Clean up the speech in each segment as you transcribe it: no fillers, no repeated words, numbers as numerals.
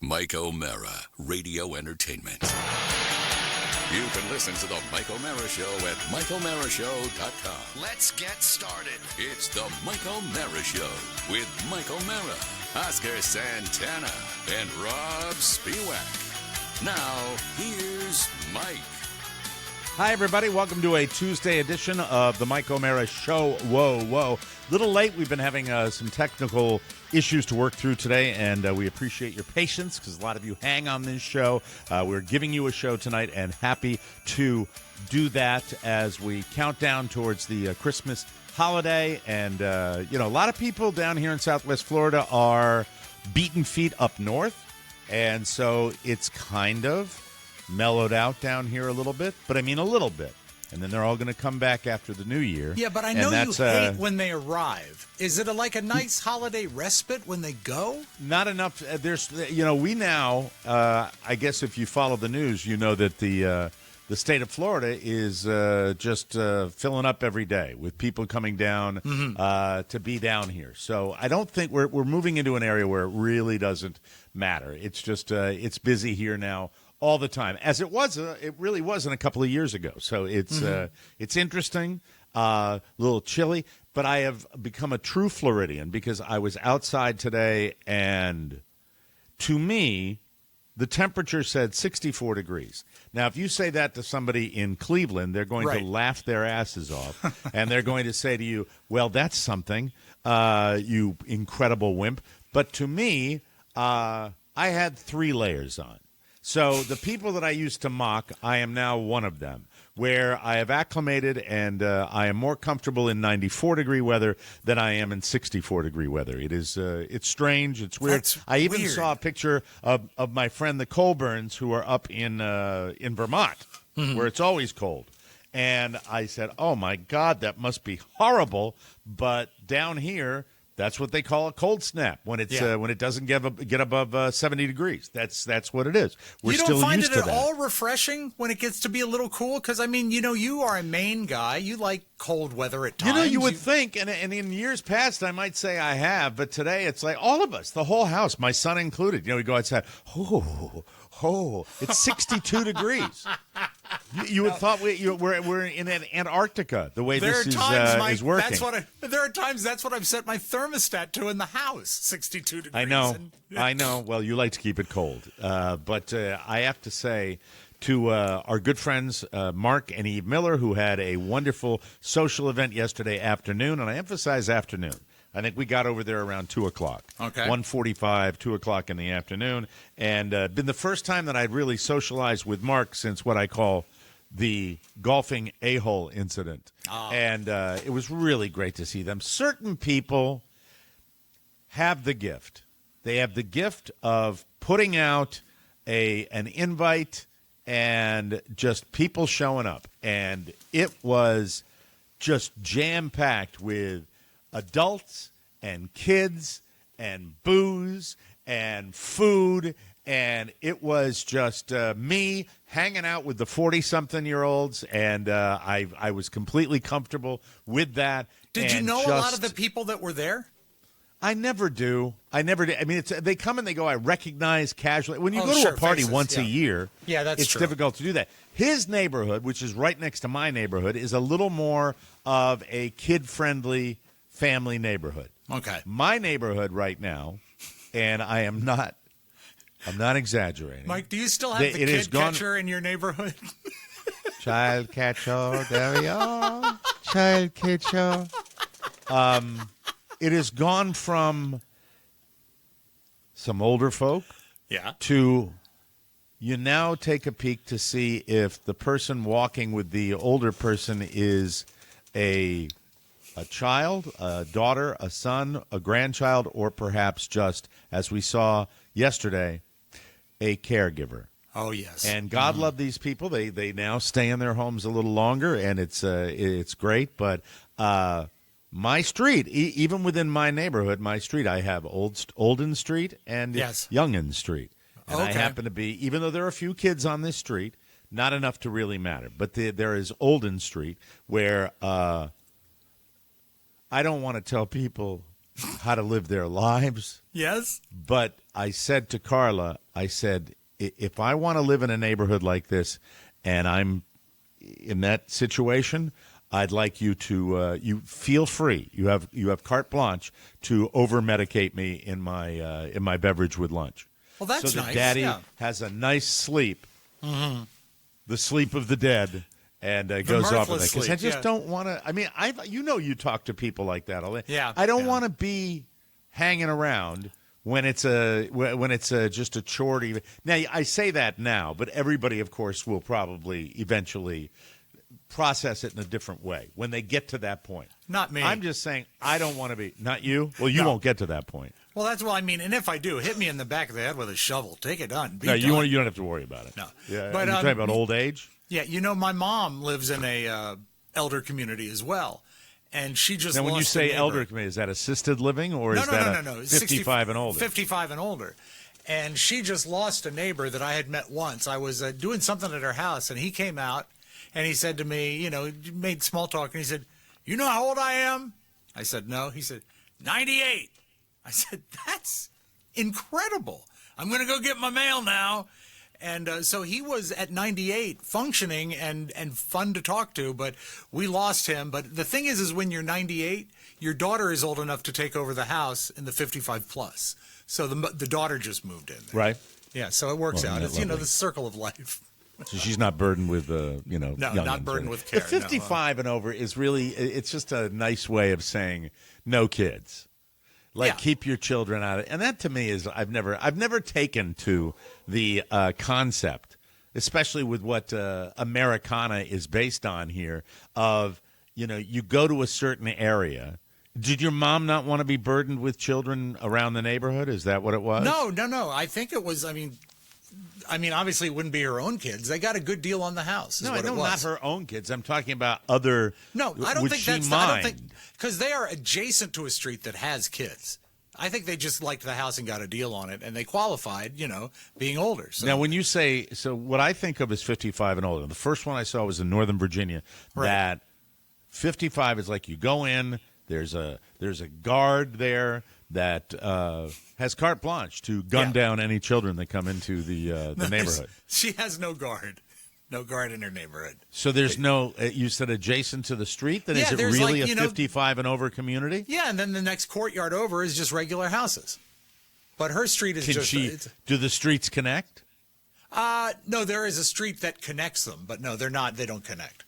Mike O'Mara, Radio Entertainment. You can listen to the Mike O'Mara Show at MikeO'MaraShow.com. Let's get started. It's the Mike O'Mara Show with Mike O'Mara, Oscar Santana, and Robb Spiewak. Now, here's Mike. Hi, everybody. Welcome to a Tuesday edition of the Mike O'Mara Show. Whoa. Little late. We've been having some technical issues to work through today, and we appreciate your patience because a lot of you hang on this show. We're giving you a show tonight and happy to do that as we count down towards the Christmas holiday. And, a lot of people down here in Southwest Florida are beaten feet up north, and so it's kind of mellowed out down here a little bit, but I mean a little bit. And then they're all going to come back after the new year. Yeah, but I know you hate when they arrive. Is it like a nice holiday respite when they go? Not enough. We now, I guess if you follow the news, you know that the state of Florida is just filling up every day with people coming down to be down here. So I don't think we're moving into an area where it really doesn't matter. It's just it's busy here now all the time, as it was. It really wasn't a couple of years ago. So it's interesting, a little chilly, but I have become a true Floridian because I was outside today, and to me, the temperature said 64 degrees. Now, if you say that to somebody in Cleveland, they're going to laugh their asses off, and they're going to say to you, well, that's something, you incredible wimp. But to me, I had 3 layers on. So the people that I used to mock, I am now one of them, where I have acclimated and I am more comfortable in 94-degree weather than I am in 64-degree weather. It is it's strange. It's weird. I even saw a picture of my friend the Colburns, who are up in Vermont, where it's always cold. And I said, oh, my God, that must be horrible. But down here, that's what they call a cold snap when it's when it doesn't get above 70 degrees. That's what it is. We're still used to that. You don't find it at all refreshing when it gets to be a little cool? Because, I mean, you are a Maine guy. You like cold weather at times. You would think, and in years past, I might say I have, but today it's like all of us, the whole house, my son included. We go outside, it's 62 62 You would thought we're in Antarctica the way this is working. There are times that's what I've set my thermostat to in the house, 62 degrees. I know. Well, you like to keep it cold, but I have to say to our good friends Mark and Eve Miller, who had a wonderful social event yesterday afternoon, and I emphasize afternoon. I think we got over there around 2 o'clock. Okay. 1:45, 2 o'clock in the afternoon. And been the first time that I'd really socialized with Mark since what I call the golfing a-hole incident. Oh. And it was really great to see them. Certain people have the gift. They have the gift of putting out an invite and just people showing up. And it was just jam-packed with adults and kids and booze and food, and it was just me hanging out with the 40-something-year-olds, and I was completely comfortable with that. Did you know a lot of the people that were there? I never do. I mean, they come and they go. I recognize casually. When you go to a party once a year, it's difficult to do that. His neighborhood, which is right next to my neighborhood, is a little more of a kid-friendly family neighborhood. Okay. My neighborhood right now, and I'm not exaggerating. Mike, do you still have the kid catcher in your neighborhood? Child catcher, there we are. Child catcher. It has gone from some older folk to you now take a peek to see if the person walking with the older person is a child, a daughter, a son, a grandchild, or perhaps just, as we saw yesterday, a caregiver. Oh, yes. And God love these people. They now stay in their homes a little longer, and it's great. But my street, even within my neighborhood, my street, I have Olden Street and Youngin Street. And I happen to be, even though there are a few kids on this street, not enough to really matter. But there is Olden Street where I don't want to tell people how to live their lives. Yes. But I said to Carla, if I want to live in a neighborhood like this and I'm in that situation, I'd like you to you feel free. You have carte blanche to over-medicate me in my beverage with lunch. Well, that's so that nice. Daddy has a nice sleep, the sleep of the dead, and goes off with it. Because I just don't want to. I mean, you talk to people like that all day. Yeah, I don't want to be hanging around when it's just a chore. Now, I say that now, but everybody, of course, will probably eventually process it in a different way when they get to that point. Not me. I'm just saying I don't want to be. Not you? Well, you won't get to that point. Well, that's what I mean. And if I do, hit me in the back of the head with a shovel. Take it on. No, you don't have to worry about it. No. Yeah, But, you're talking about old age? Yeah, my mom lives in a elder community as well. And she just Now, when you lost a say neighbor. elder community, is that assisted living or is that no. 55 and older? 55 and older. And she just lost a neighbor that I had met once. I was doing something at her house, and he came out, and he said to me, made small talk, and he said, "You know how old I am?" I said, "No." He said, 98. I said, "That's incredible. I'm going to go get my mail now." And so he was at 98, functioning and fun to talk to, but we lost him. But the thing is when you're 98, your daughter is old enough to take over the house in the 55 plus. So the daughter just moved in there. Right. Yeah, so it works out. It's, lovely. the circle of life. So she's not burdened with, No, youngins, not burdened right? with care. The 55 and over is really, it's just a nice way of saying no kids. Keep your children out of it. And that to me is, I've never taken to the concept, especially with what Americana is based on here, of, you go to a certain area. Did your mom not want to be burdened with children around the neighborhood? Is that what it was? No. I think it was, obviously it wouldn't be her own kids. They got a good deal on the house. No, I know not her own kids. I'm talking about other. No, I don't would think she that's. mind? I don't think because they are adjacent to a street that has kids. I think they just liked the house and got a deal on it, and they qualified. Being older. So. Now, when you say what I think of is 55 and older. The first one I saw was in Northern Virginia. Right. That 55 is like you go in. There's a guard there that has carte blanche to gun down any children that come into the neighborhood. She has no guard. No guard in her neighborhood. So there's no, you said adjacent to the street? Then is it really a 55 and over community? Yeah, and then the next courtyard over is just regular houses. But her street is do the streets connect? No, there is a street that connects them, but no, they're not. They don't connect.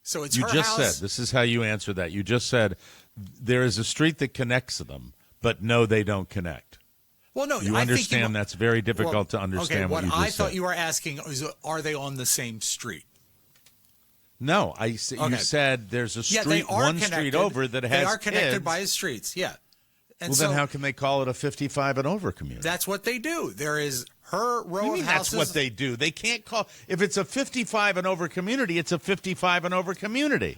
So it's you her just house. said, this is how you answer that. You just said there is a street that connects them, but no, they don't connect. Well, no, you understand that's very difficult to understand what you just said. I thought you were asking is, are they on the same street? No, you said there's a street, one street over that has They are connected kids. by streets, yeah. And well, then how can they call it a 55 and over community? That's what they do. There is her row of houses. That's what they do. They can't call, if it's a 55 and over community, it's a 55 and over community.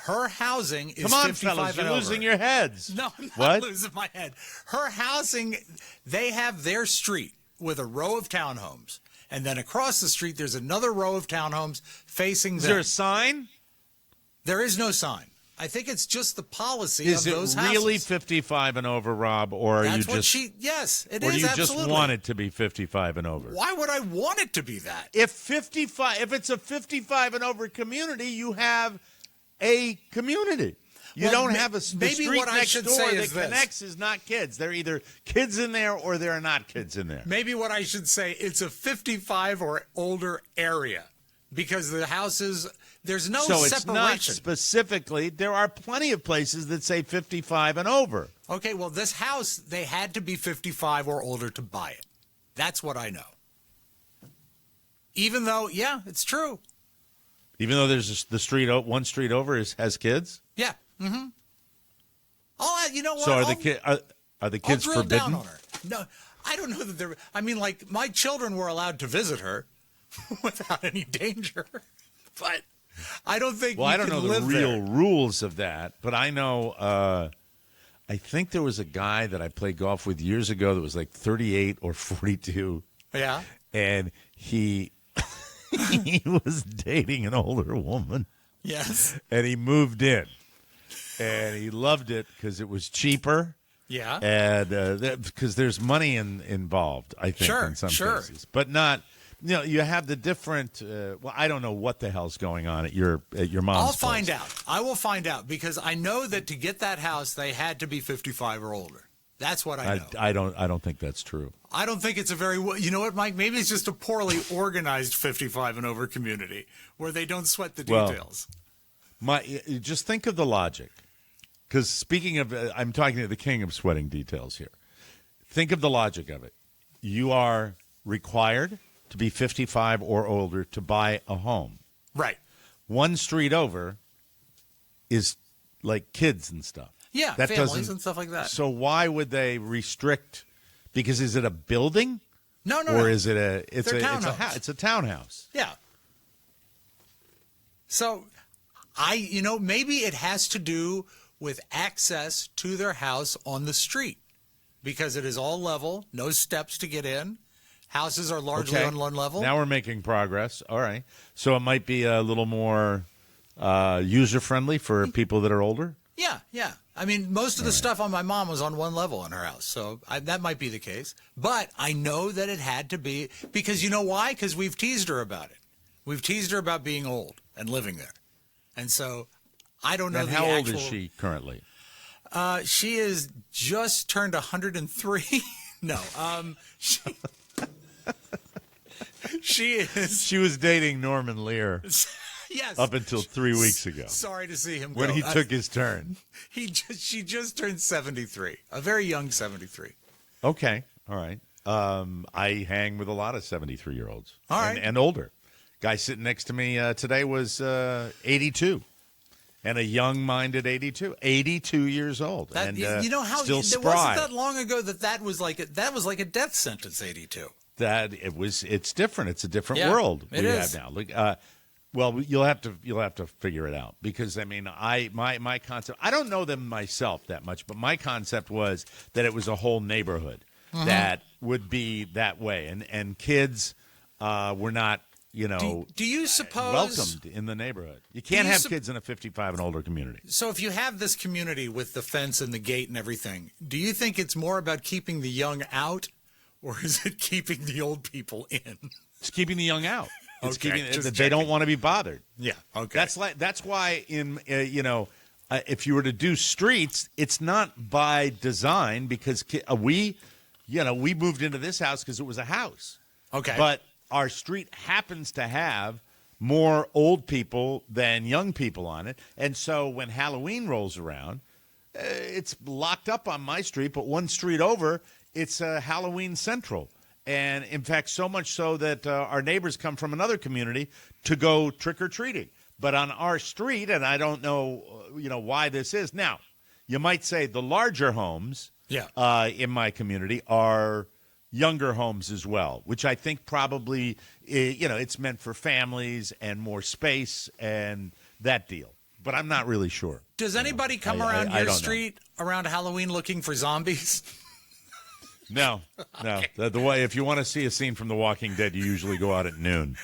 Her housing is 55 Come on, fellas, you're losing your heads. No, I'm not what? losing my head. Her housing, they have their street with a row of townhomes. And then across the street, there's another row of townhomes facing them. Is there a sign? There is no sign. I think it's just the policy is of those houses. Is it really 55 and over, Rob, or are That's you just... what she, yes, it or is, do you absolutely. just want it to be 55 and over? Why would I want it to be that? If it's a 55 and over community, you have a community. You don't have a street next door that connects is not kids. They're either kids in there or there are not kids in there. Maybe what I should say, it's a 55 or older area because the houses, there's no separation. So it's not specifically, there are plenty of places that say 55 and over. Okay, well, this house, they had to be 55 or older to buy it. That's what I know. Even though, yeah, it's true. Even though there's one street over has kids? Yeah. Mm-hmm. You know what? So are the kids I'll drill forbidden? down on her. No, I don't know that they're. I mean, like my children were allowed to visit her without any danger, but I don't think. Well, I don't know the real rules of that, but I know. I think there was a guy that I played golf with years ago that was like 38 or 42. Yeah, and he he was dating an older woman. Yes, and he moved in. and he loved it because it was cheaper. Yeah. And because there's money involved, I think, in some cases. But not, you have the different, well, I don't know what the hell's going on at your mom's I'll place. find out. I will find out because I know that to get that house, they had to be 55 or older. That's what I know. I don't think that's true. I don't think it's a very, you know what, Mike? Maybe it's just a poorly organized 55 and over community where they don't sweat the details. Just think of the logic. Because speaking of, I'm talking to the king of sweating details here. Think of the logic of it. You are required to be 55 or older to buy a home. Right. One street over is like kids and stuff. Yeah, that families and stuff like that. So why would they restrict? Because is it a building? No. Or is it it's a townhouse? Yeah. So maybe it has to do with access to their house on the street because it is all level, no steps to get in. Houses are largely on one level. Now we're making progress. All right. So it might be a little more user-friendly for people that are older? Yeah. I mean, most of the stuff on my mom was on one level in her house, so that might be the case. But I know that it had to be because you know why? Because we've teased her about it. We've teased her about being old and living there. And so I don't know. And how old is she currently? She is just turned 103. No, she is. She was dating Norman Lear. Yes. Up until 3 weeks ago. Sorry to see him go. When he took his turn. She just turned 73. A very young 73. Okay. All right. I hang with a lot of 73-year-olds. All right. And older. Guy sitting next to me today was 82. And a young-minded 82. 82 years old. You know how still it spry. wasn't that long ago that was like a death sentence, 82. It's different. It's a different world it is. have now. Look, well, you'll have to figure it out because I mean, my concept. I don't know them myself that much, but my concept was that it was a whole neighborhood that would be that way, and kids were not, Do you suppose welcomed in the neighborhood? You can't have kids in a 55 and older community. So, if you have this community with the fence and the gate and everything, do you think it's more about keeping the young out, or is it keeping the old people in? It's keeping the young out. It's okay, they don't want to be bothered. Yeah, okay. That's why if you were to do streets, it's not by design because we moved into this house because it was a house. Okay, but our street happens to have more old people than young people on it, and so when Halloween rolls around, it's locked up on my street, but one street over, it's Halloween Central. And, in fact, so much so that our neighbors come from another community to go trick-or-treating. But on our street, and I don't know, why this is. Now, you might say the larger homes in my community are younger homes as well, which I think probably, it's meant for families and more space and that deal. But I'm not really sure. Does anybody come around your street around Halloween looking for zombies? No. The way if you want to see a scene from The Walking Dead, you usually go out at noon.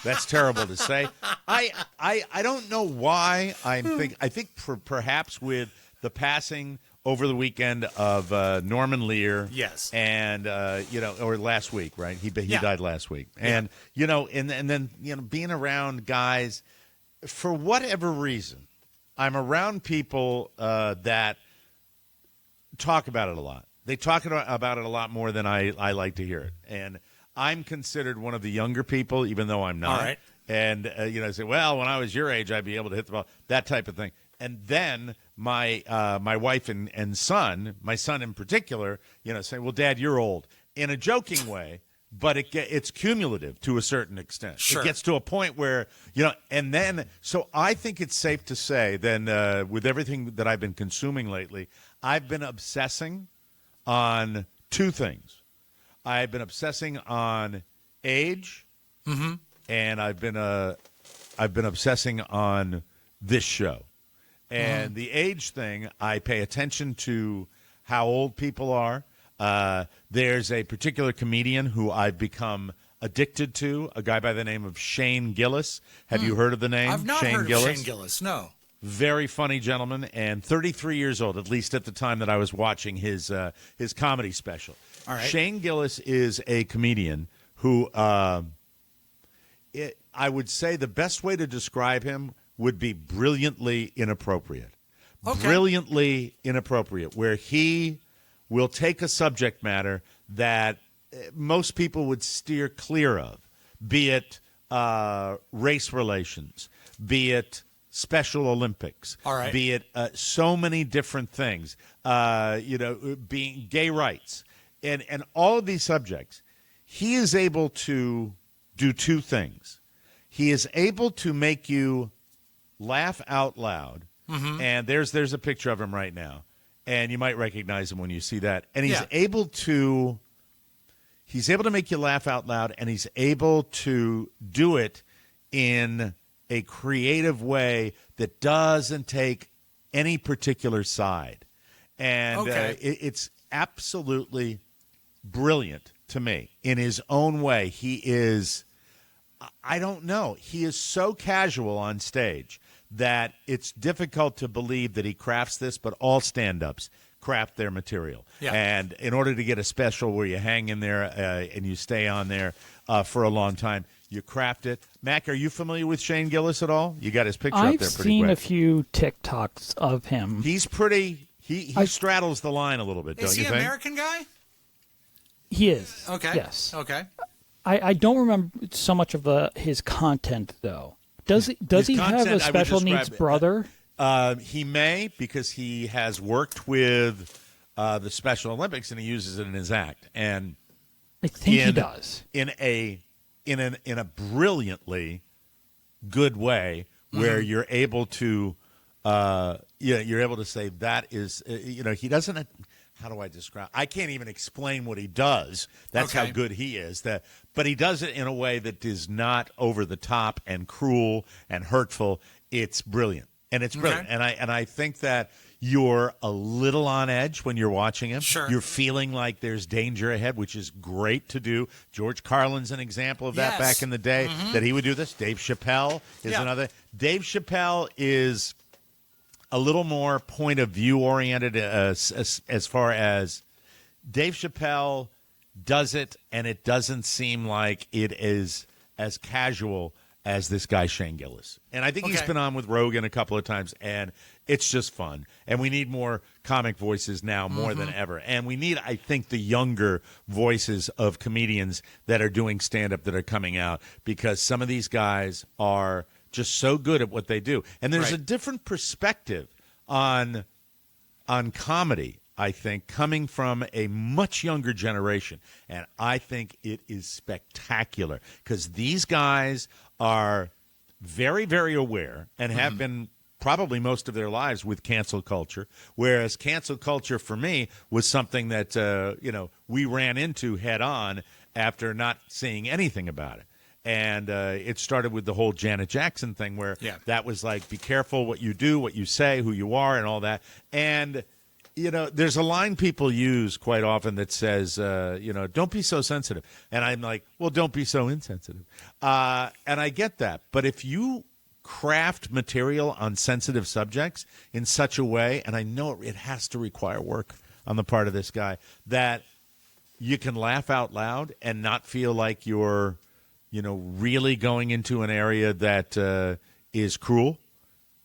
That's terrible to say. I don't know why I think perhaps with the passing over the weekend of Norman Lear. Yes. And or last week, right? He died last week. And and then being around guys for whatever reason, I'm around people that talk about it a lot. They talk about it a lot more than I like to hear it. And I'm considered one of the younger people, even though I'm not. All right. And, I say, well, when I was your age, I'd be able to hit the ball, that type of thing. And then my wife and son, my son in particular, say, well, Dad, you're old. In a joking way, but it's cumulative to a certain extent. Sure. It gets to a point where, and then, so I think it's safe to say then with everything that I've been consuming lately, I've been obsessing on two things. I've been obsessing on age, and I've been obsessing on this show. And the age thing, I pay attention to how old people are. There's a particular comedian who I've become addicted to, a guy by the name of Shane Gillis. Have you heard of the name? I've not Shane heard Gillis? of Shane Gillis, no. very funny gentleman, and 33 years old, at least at the time that I was watching his comedy special. All right. Shane Gillis is a comedian who I would say the best way to describe him would be brilliantly inappropriate. Okay. Brilliantly inappropriate, where he will take a subject matter that most people would steer clear of, be it race relations, be it Special Olympics, all right, be it so many different things, being gay rights, and all of these subjects. He is able to do two things. He is able to make you laugh out loud, and there's a picture of him right now, and you might recognize him when you see that. And he's able to make you laugh out loud, and he's able to do it in a creative way that doesn't take any particular side. And it's absolutely brilliant to me in his own way. He is, I don't know, he is so casual on stage that it's difficult to believe that he crafts this, but all stand-ups craft their material. Yeah. And in order to get a special where you hang in there and you stay on there for a long time, you craft it. Mac, are you familiar with Shane Gillis at all? You got his picture up there pretty I've seen quick. a few TikToks of him. He's pretty, he straddles the line a little bit, don't you think? Is he an American guy? He is. Okay. Yes. Okay. I don't remember so much of his content, though. Does he have a special needs brother? He may, because he has worked with the Special Olympics and he uses it in his act. And I think he does. In a brilliantly good way where you're able to you're able to say that is he doesn't. How do I describe? I can't even explain what he does. That's how good he is. But he does it in a way that is not over the top and cruel and hurtful. It's brilliant, and it's brilliant. Okay. And I think that you're a little on edge when you're watching him. Sure. You're feeling like there's danger ahead, which is great to do. George Carlin's an example of that back in the day, that he would do this. Dave Chappelle is another. Dave Chappelle is a little more point of view oriented as far as Dave Chappelle does it, and it doesn't seem like it is as casual as this guy Shane Gillis. And I think he's been on with Rogan a couple of times, and it's just fun. And we need more comic voices now more than ever. And we need, I think, the younger voices of comedians that are doing stand-up that are coming out, because some of these guys are just so good at what they do. And there's a different perspective on comedy, I think, coming from a much younger generation. And I think it is spectacular, because these guys are very, very aware and have been probably most of their lives with cancel culture, whereas cancel culture for me was something that we ran into head on after not seeing anything about it. And it started with the whole Janet Jackson thing, where that was like, be careful what you do, what you say, who you are, and all that. And, there's a line people use quite often that says, don't be so sensitive. And I'm like, well, don't be so insensitive. And I get that. But if you craft material on sensitive subjects in such a way, and I know it has to require work on the part of this guy, that you can laugh out loud and not feel like you're really going into an area that is cruel.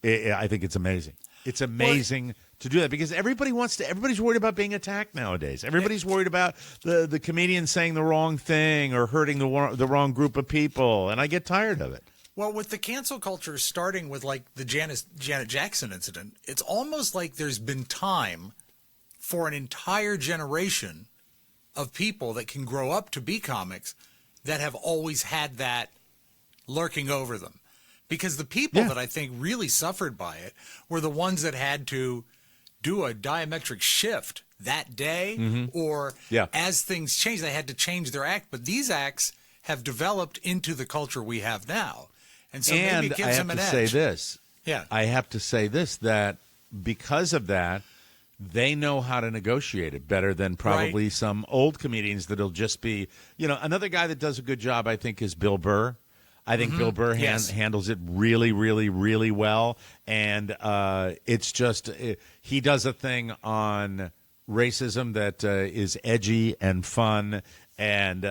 I think it's amazing. It's amazing to do that, because everybody's worried about being attacked nowadays. Everybody's worried about the comedian saying the wrong thing or hurting the wrong group of people, and I get tired of it. Well, with the cancel culture starting with like the Janet Jackson incident, it's almost like there's been time for an entire generation of people that can grow up to be comics that have always had that lurking over them. Because the people that I think really suffered by it were the ones that had to do a diametric shift that day, or as things change, they had to change their act. But these acts have developed into the culture we have now. And so maybe it gives them an edge. I have to say this, that because of that, they know how to negotiate it better than probably some old comedians that'll just be, another guy that does a good job, I think, is Bill Burr. I think Bill Burr handles it really, really, really well. And it's just he does a thing on racism that is edgy and fun and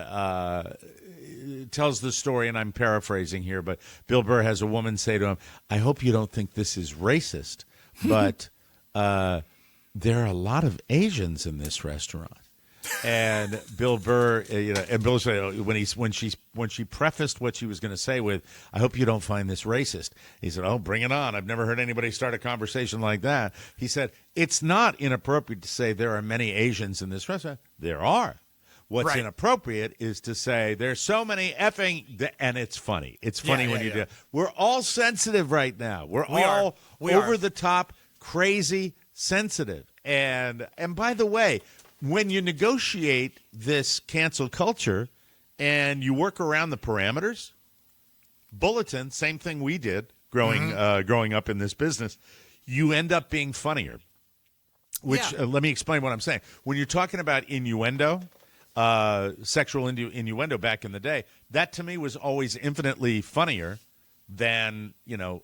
tells the story, and I'm paraphrasing here, but Bill Burr has a woman say to him, I hope you don't think this is racist, but there are a lot of Asians in this restaurant. And Bill Burr, and Bill said when she prefaced what she was going to say with, "I hope you don't find this racist," he said, "Oh, bring it on! I've never heard anybody start a conversation like that." He said, "It's not inappropriate to say there are many Asians in this restaurant. There are. What's inappropriate is to say there's so many effing," and it's funny. It's funny when you do. We're all sensitive right now. We're all over the top, crazy, sensitive, and by the way. When you negotiate this cancel culture and you work around the parameters, Bulletin, same thing we did growing up in this business, you end up being funnier. Which, let me explain what I'm saying. When you're talking about innuendo, sexual innuendo back in the day, that to me was always infinitely funnier than,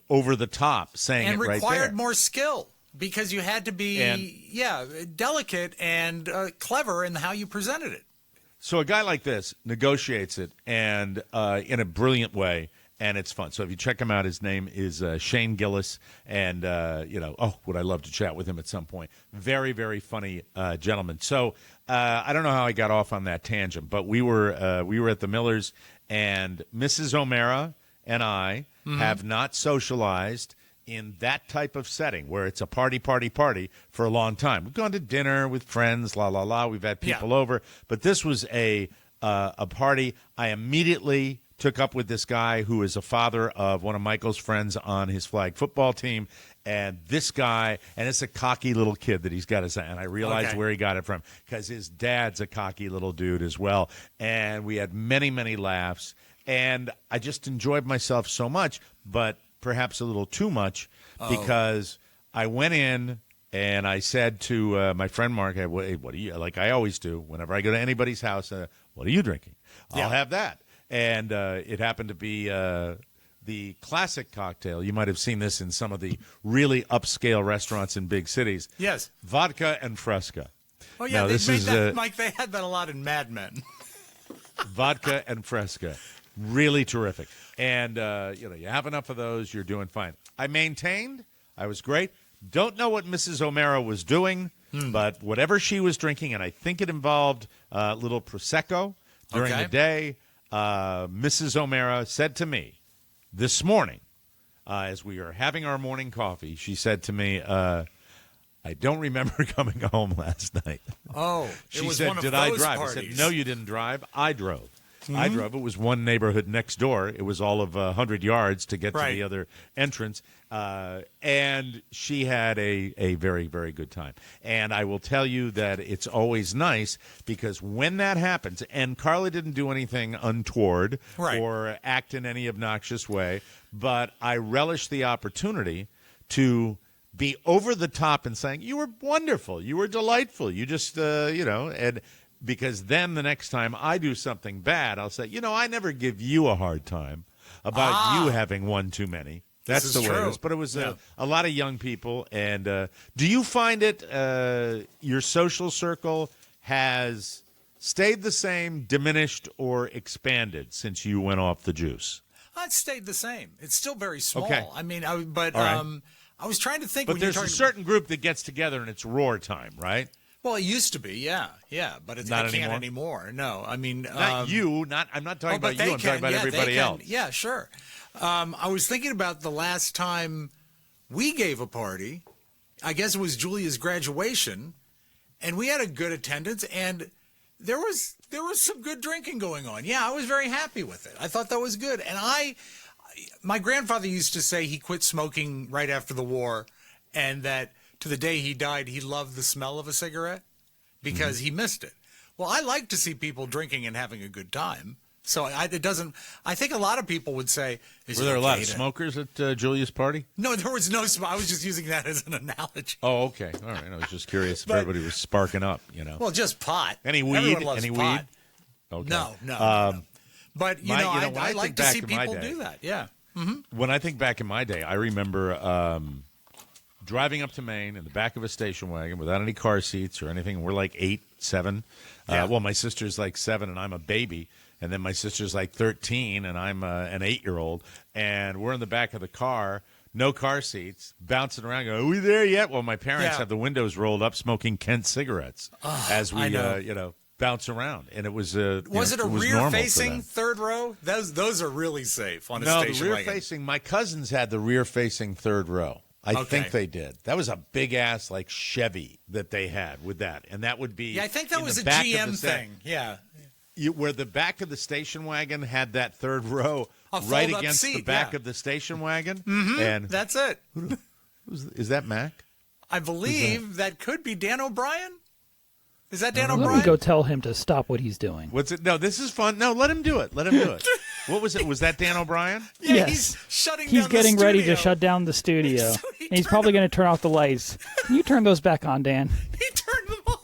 over the top saying it right there. And required more skill. Because you had to be, delicate and clever in how you presented it. So a guy like this negotiates it and in a brilliant way, and it's fun. So if you check him out, his name is Shane Gillis, and would I love to chat with him at some point. Very, very funny gentleman. So I don't know how I got off on that tangent, but we were at the Millers, and Mrs. O'Mara and I have not socialized in that type of setting where it's a party for a long time. We've gone to dinner with friends, We've had people over, but this was a party. I immediately took up with this guy who is a father of one of Michael's friends on his flag football team, and this guy, and it's a cocky little kid that he's got his, and I realized where he got it from because his dad's a cocky little dude as well, and we had many, many laughs, and I just enjoyed myself so much, but perhaps a little too much because I went in and I said to my friend Mark, hey, what do you, like I always do whenever I go to anybody's house, what are you drinking? I'll have that. And it happened to be the classic cocktail. You might have seen this in some of the really upscale restaurants in big cities. Yes. Vodka and Fresca. Oh, yeah, Mike, they had that a lot in Mad Men. Vodka and Fresca. Really terrific. And, you have enough of those, you're doing fine. I maintained. I was great. Don't know what Mrs. O'Mara was doing, but whatever she was drinking, and I think it involved a little Prosecco during the day, Mrs. O'Mara said to me this morning, as we were having our morning coffee, she said to me, I don't remember coming home last night. Oh, she said, did I drive? Parties. I said, no, you didn't drive. I drove. I drove. It was one neighborhood next door. It was all of 100 yards to get to the other entrance. And she had a very, very good time. And I will tell you that it's always nice because when that happens, and Carla didn't do anything untoward or act in any obnoxious way, but I relish the opportunity to be over the top and saying, you were wonderful. You were delightful. You just, and because then the next time I do something bad, I'll say, I never give you a hard time about you having one too many. That's the way it is. But it was a lot of young people. And do you find it your social circle has stayed the same, diminished, or expanded since you went off the juice? It stayed the same. It's still very small. Okay. I mean, I was trying to think. But there's a certain group that gets together and it's roar time, right? Well, it used to be, yeah, but it's not anymore. No, I mean, not you. I'm not talking about you. I'm talking about everybody else. Yeah, sure. I was thinking about the last time we gave a party. I guess it was Julia's graduation, and we had a good attendance, and there was some good drinking going on. Yeah, I was very happy with it. I thought that was good, and my grandfather used to say he quit smoking right after the war, and that. To the day he died, he loved the smell of a cigarette because he missed it. Well, I like to see people drinking and having a good time. So it doesn't. I think a lot of people would say, were there a lot of smokers at Julia's party? No, there was no smoke. I was just using that as an analogy. Oh, okay. All right. I was just curious if everybody was sparking up, Well, just pot. Any weed? Everyone loves any pot. weed? Okay. No. But, I like to see people do that. Yeah. Mm-hmm. When I think back in my day, I remember driving up to Maine in the back of a station wagon without any car seats or anything. We're like 8, 7. Yeah. Well, my sister's like 7 and I'm a baby. And then my sister's like 13 and I'm an 8-year-old. And we're in the back of the car, no car seats, bouncing around going, are we there yet? Well, my parents have the windows rolled up smoking Kent cigarettes as we, bounce around. And it was Was it a rear-facing third row? Those are really safe on a station wagon. No, the rear-facing. My cousins had the rear-facing third row. I think they did. That was a big-ass, like, Chevy that they had with that. And that would be I think that was a GM thing. Yeah. Where the back of the station wagon had that third row right against the back of the station wagon. Mm-hmm. And that's it. Is that Mac? I believe that could be Dan O'Brien. Is that Dan Let O'Brien? me go tell him to stop what he's doing. What's it? No, this is fun. No, let him do it. Let him do it. What was it? Was that Dan O'Brien? Yeah, yes. He's shutting He's down getting the ready studio. to shut down the studio. So and he's probably going to turn off the lights. Can you turn those back on, Dan? He turned them off.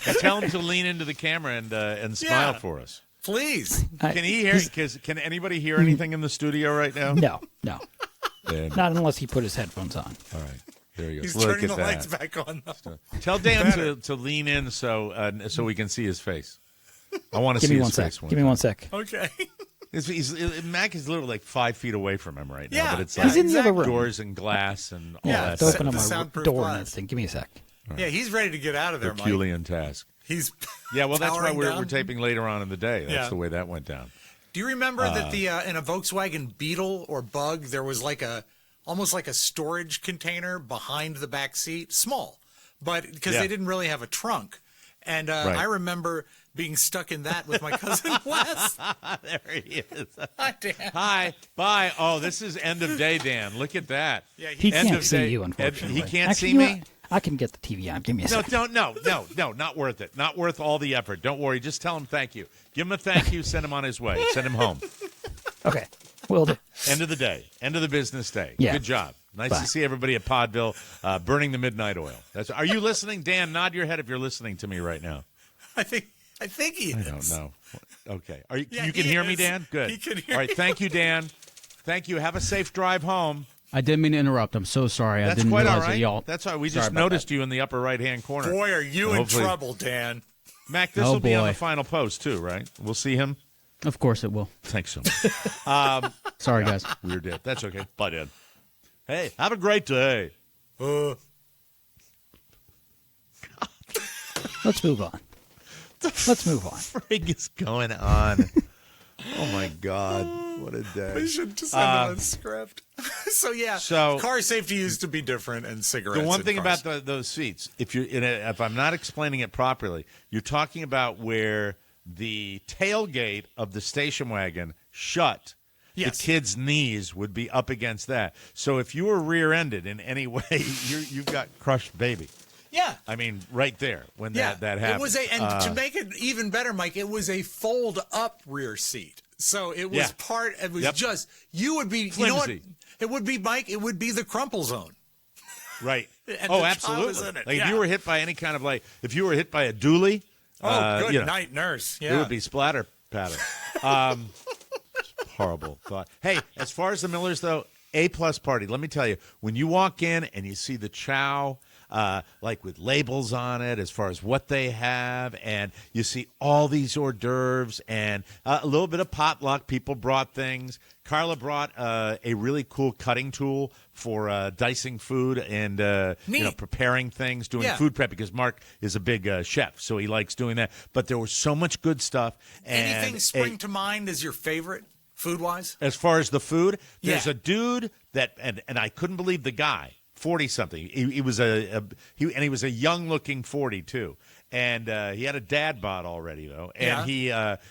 And tell him to lean into the camera and smile for us. Please. Can he hear? Can anybody hear anything in the studio right now? No. Dan. Not unless he put his headphones on. All right. There you go. He's Look turning at the that. lights back on. Tell Dan to lean in so we can see his face. I want to see his face. Give me 1 sec. Okay. Mac is literally like 5 feet away from him right now. Yeah, But it's He's in the other room. doors and glass and all Yeah, that. to open The up my soundproof door glass. and everything. Give me a sec. Yeah, he's ready to get out of there, Mike. Herculean task. He's Yeah, well, that's why powering we're down. taping later on in the day. That's Yeah. the way that went down. Do you remember that in a Volkswagen Beetle or Bug there was like almost like a storage container behind the back seat, small, but because they didn't really have a trunk, and I remember being stuck in that with my cousin Wes. There he is. Hi, Dan. Hi. Bye. Oh, this is end of day, Dan. Look at that. Yeah, He End can't of see day. you, unfortunately. He can't Actually, see you know me? what? I can get the TV on. Give me a No, second. no, not worth it. Not worth all the effort. Don't worry. Just tell him thank you. Give him a thank you. Send him on his way. Send him home. Okay. Will do. End of the day. End of the business day. Yeah. Good job. Nice Bye. to see everybody at Podville burning the midnight oil. Are you listening? Dan, nod your head if you're listening to me right now. I think he is. I don't know. Okay. Yeah, you can he hear me, is. Dan? Good. He can hear All right. you. Thank you, Dan. Thank you. Have a safe drive home. I didn't mean to interrupt. I'm so sorry. I That's didn't quite all realize right. that y'all. That's all right. We Sorry just about noticed you in the upper right-hand corner. Boy, are you in Hopefully- trouble, Dan. Mac, this will be on boy. the final post, too, right? We'll see him. Of course it will. Thanks so much. Sorry, guys. Weird dad. That's okay. Bye, Dad. Hey, have a great day. Let's move on. Let's move on. Frig is going on? Oh, my God. What a day. We should just send him a script. So car safety used to be different, and cigarettes. The one in thing cars. about those seats, if I'm not explaining it properly, you're talking about where the tailgate of the station wagon shut. Yes. The kid's knees would be up against that. So if you were rear-ended in any way, you've got crushed baby. Yeah. I mean, right there when that happened. It was to make it even better, Mike, it was a fold-up rear seat. So it was it was just, you would be, Flimsy. you know what? It would be, Mike, it would be the crumple zone. Right. And the Oh, child absolutely. was in it, Like yeah. if you were hit by any kind of if you were hit by a dually, Good night, nurse. Yeah. it would be splatter patter. Horrible thought. Hey, as far as the Millers, though, A-plus party. Let me tell you, when you walk in and you see the chow, like with labels on it as far as what they have, and you see all these hors d'oeuvres and a little bit of potluck. People brought things. Carla brought a really cool cutting tool for dicing food and preparing things, doing food prep, because Mark is a big chef, so he likes doing that. But there was so much good stuff. And Anything spring to mind as your favorite, food-wise? as far as the food, there's Yeah. a dude that, and I couldn't believe the guy, 40-something. He was he was a young-looking 40 too, and he had a dad bod already though, and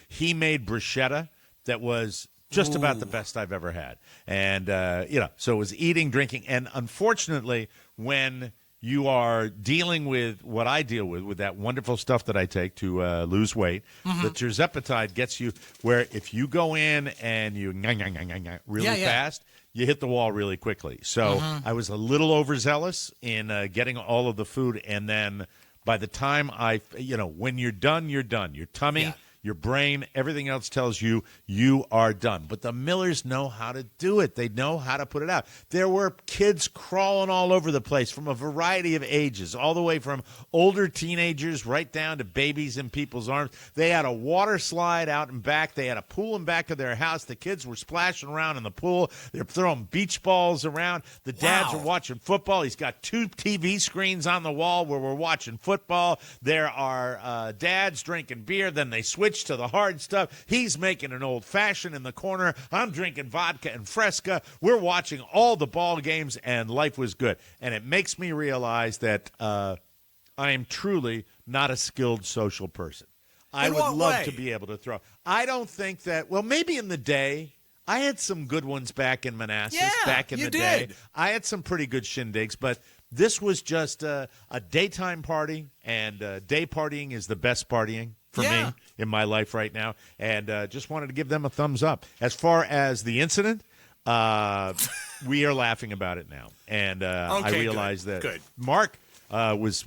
he made bruschetta that was just about the best I've ever had, and so it was eating, drinking, and unfortunately, when you are dealing with what I deal with that wonderful stuff that I take to lose weight, the tirzepatide gets you where if you go in and you really fast, you hit the wall really quickly. So I was a little overzealous in getting all of the food, and then by the time when you're done, you're done. Your tummy, your brain, everything else tells you you are done. But the Millers know how to do it. They know how to put it out. There were kids crawling all over the place from a variety of ages, all the way from older teenagers right down to babies in people's arms. They had a water slide out and back. They had a pool in back of their house. The kids were splashing around in the pool. They're throwing beach balls around. The dads are watching football. He's got 2 TV screens on the wall where we're watching football. There are dads drinking beer. Then they switch to the hard stuff. He's making an old-fashioned in the corner. I'm drinking vodka and Fresca. We're watching all the ball games, and life was good. And it makes me realize that I am truly not a skilled social person. I would love to be able to throw. I don't think that, well, maybe in the day, I had some good ones back in Manassas, back in the day. I had some pretty good shindigs, but this was just a daytime party, and day partying is the best partying for me in my life right now, and just wanted to give them a thumbs up. As far as the incident, we are laughing about it now, and I realize that Mark was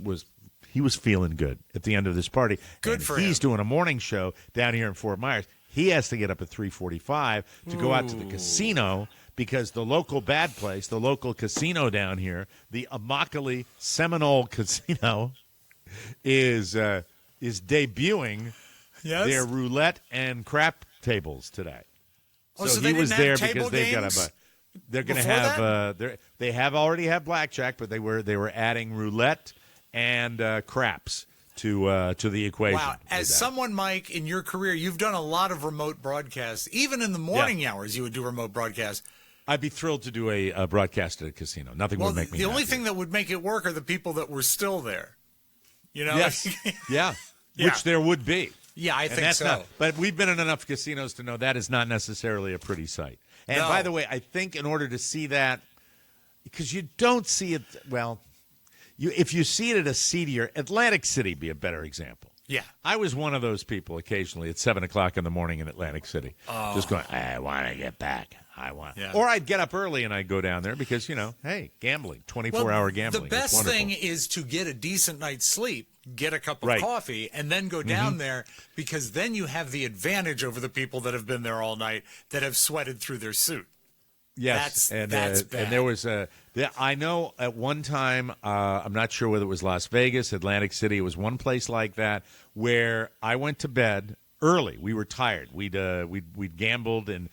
feeling good at the end of this party. Good for him. He's doing a morning show down here in Fort Myers. He has to get up at 3:45 to go out to the casino because the local bad place, the local casino down here, the Immokalee Seminole Casino, is debuting their roulette and crap tables today. So he was there because they've got they're going to have they have already have blackjack, but they were adding roulette and craps to the equation. Wow, as someone, Mike, in your career, you've done a lot of remote broadcasts. Even in the morning hours, you would do remote broadcasts. I'd be thrilled to do a broadcast at a casino. Nothing would make me the happier. only thing that would make it work are the people that were still there. You know? Yes. Which there would be. Yeah, I think so. But we've been in enough casinos to know that is not necessarily a pretty sight. And by the way, I think in order to see that, because you don't see it, well, if you see it at a seedier, Atlantic City be a better example. Yeah. I was one of those people occasionally at 7 o'clock in the morning in Atlantic City. Just going, I want to get back. Or I'd get up early and I'd go down there because, hey, gambling, 24-hour gambling. The best thing is to get a decent night's sleep, get a cup of coffee, and then go down there, because then you have the advantage over the people that have been there all night that have sweated through their suit. Yes, that's bad. And there was I know at one time, I'm not sure whether it was Las Vegas, Atlantic City, it was one place like that where I went to bed early. We were tired. We'd gambled and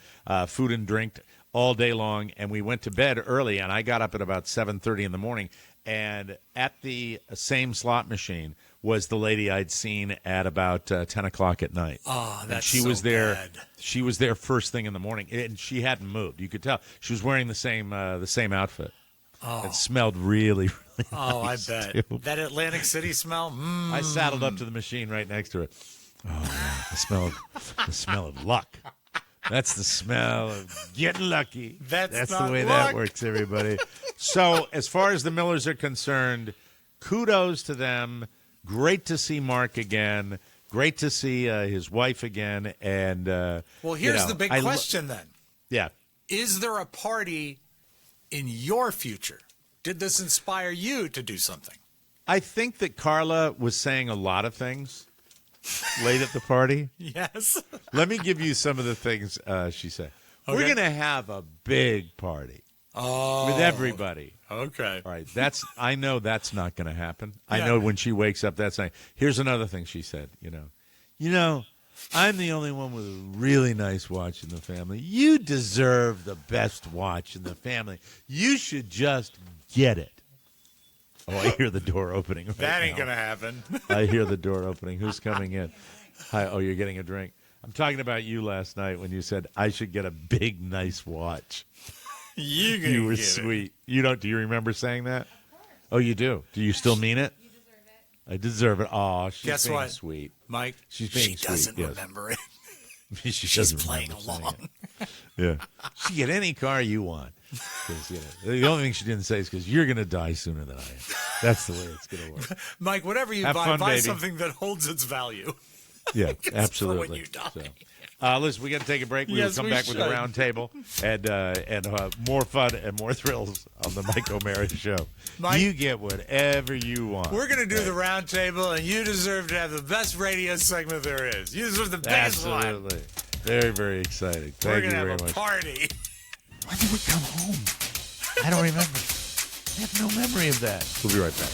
food and drink all day long, and we went to bed early, and I got up at about 7:30 in the morning, and at the same slot machine was the lady I'd seen at about 10 o'clock at night. Oh, that's she was there. bad. She was there first thing in the morning, and she hadn't moved. You could tell she was wearing the same outfit. Oh. It smelled really, really nice, I bet. too. That Atlantic City smell? I saddled up to the machine right next to it. Oh, yeah, the smell of luck. That's the smell of getting lucky. That's the way that works, everybody. So as far as the Millers are concerned, kudos to them. Great to see Mark again. Great to see his wife again. And well, here's the big question then. Yeah. Is there a party in your future? Did this inspire you to do something? I think that Carla was saying a lot of things late at the party. Yes. Let me give you some of the things she said. Okay. We're going to have a big party with everybody. Okay. All right. I know that's not going to happen. Yeah. I know when she wakes up, that's not. Here's another thing she said. I'm the only one with a really nice watch in the family. You deserve the best watch in the family. You should just get it. Oh, I hear the door opening. Right that ain't now. going to happen. I hear the door opening. Who's coming in? Hi. Oh, you're getting a drink. I'm talking about you last night when you said I should get a big, nice watch. You were sweet. Do you remember saying that? Oh, you do. Do you still mean it? You deserve it. I deserve it. Oh, she's Guess being what? sweet. Mike, she's being she doesn't sweet. remember it. She's playing along. Yeah. She get any car you want. The only thing she didn't say is because you're going to die sooner than I am. That's the way it's going to work. Mike, whatever you Have buy, fun, buy baby. something that holds its value. Yeah, absolutely. For when you die. So, Listen, we got to take a break. We will come back with the round table and more fun and more thrills on the Mike O'Mara Show. Mike, you get whatever you want. We're going to do the round table, and you deserve to have the best radio segment there is. You deserve the biggest one. Absolutely. Very, very exciting. Thank you very much. We're going to have a party. When did we come home? I don't remember. I have no memory of that. We'll be right back.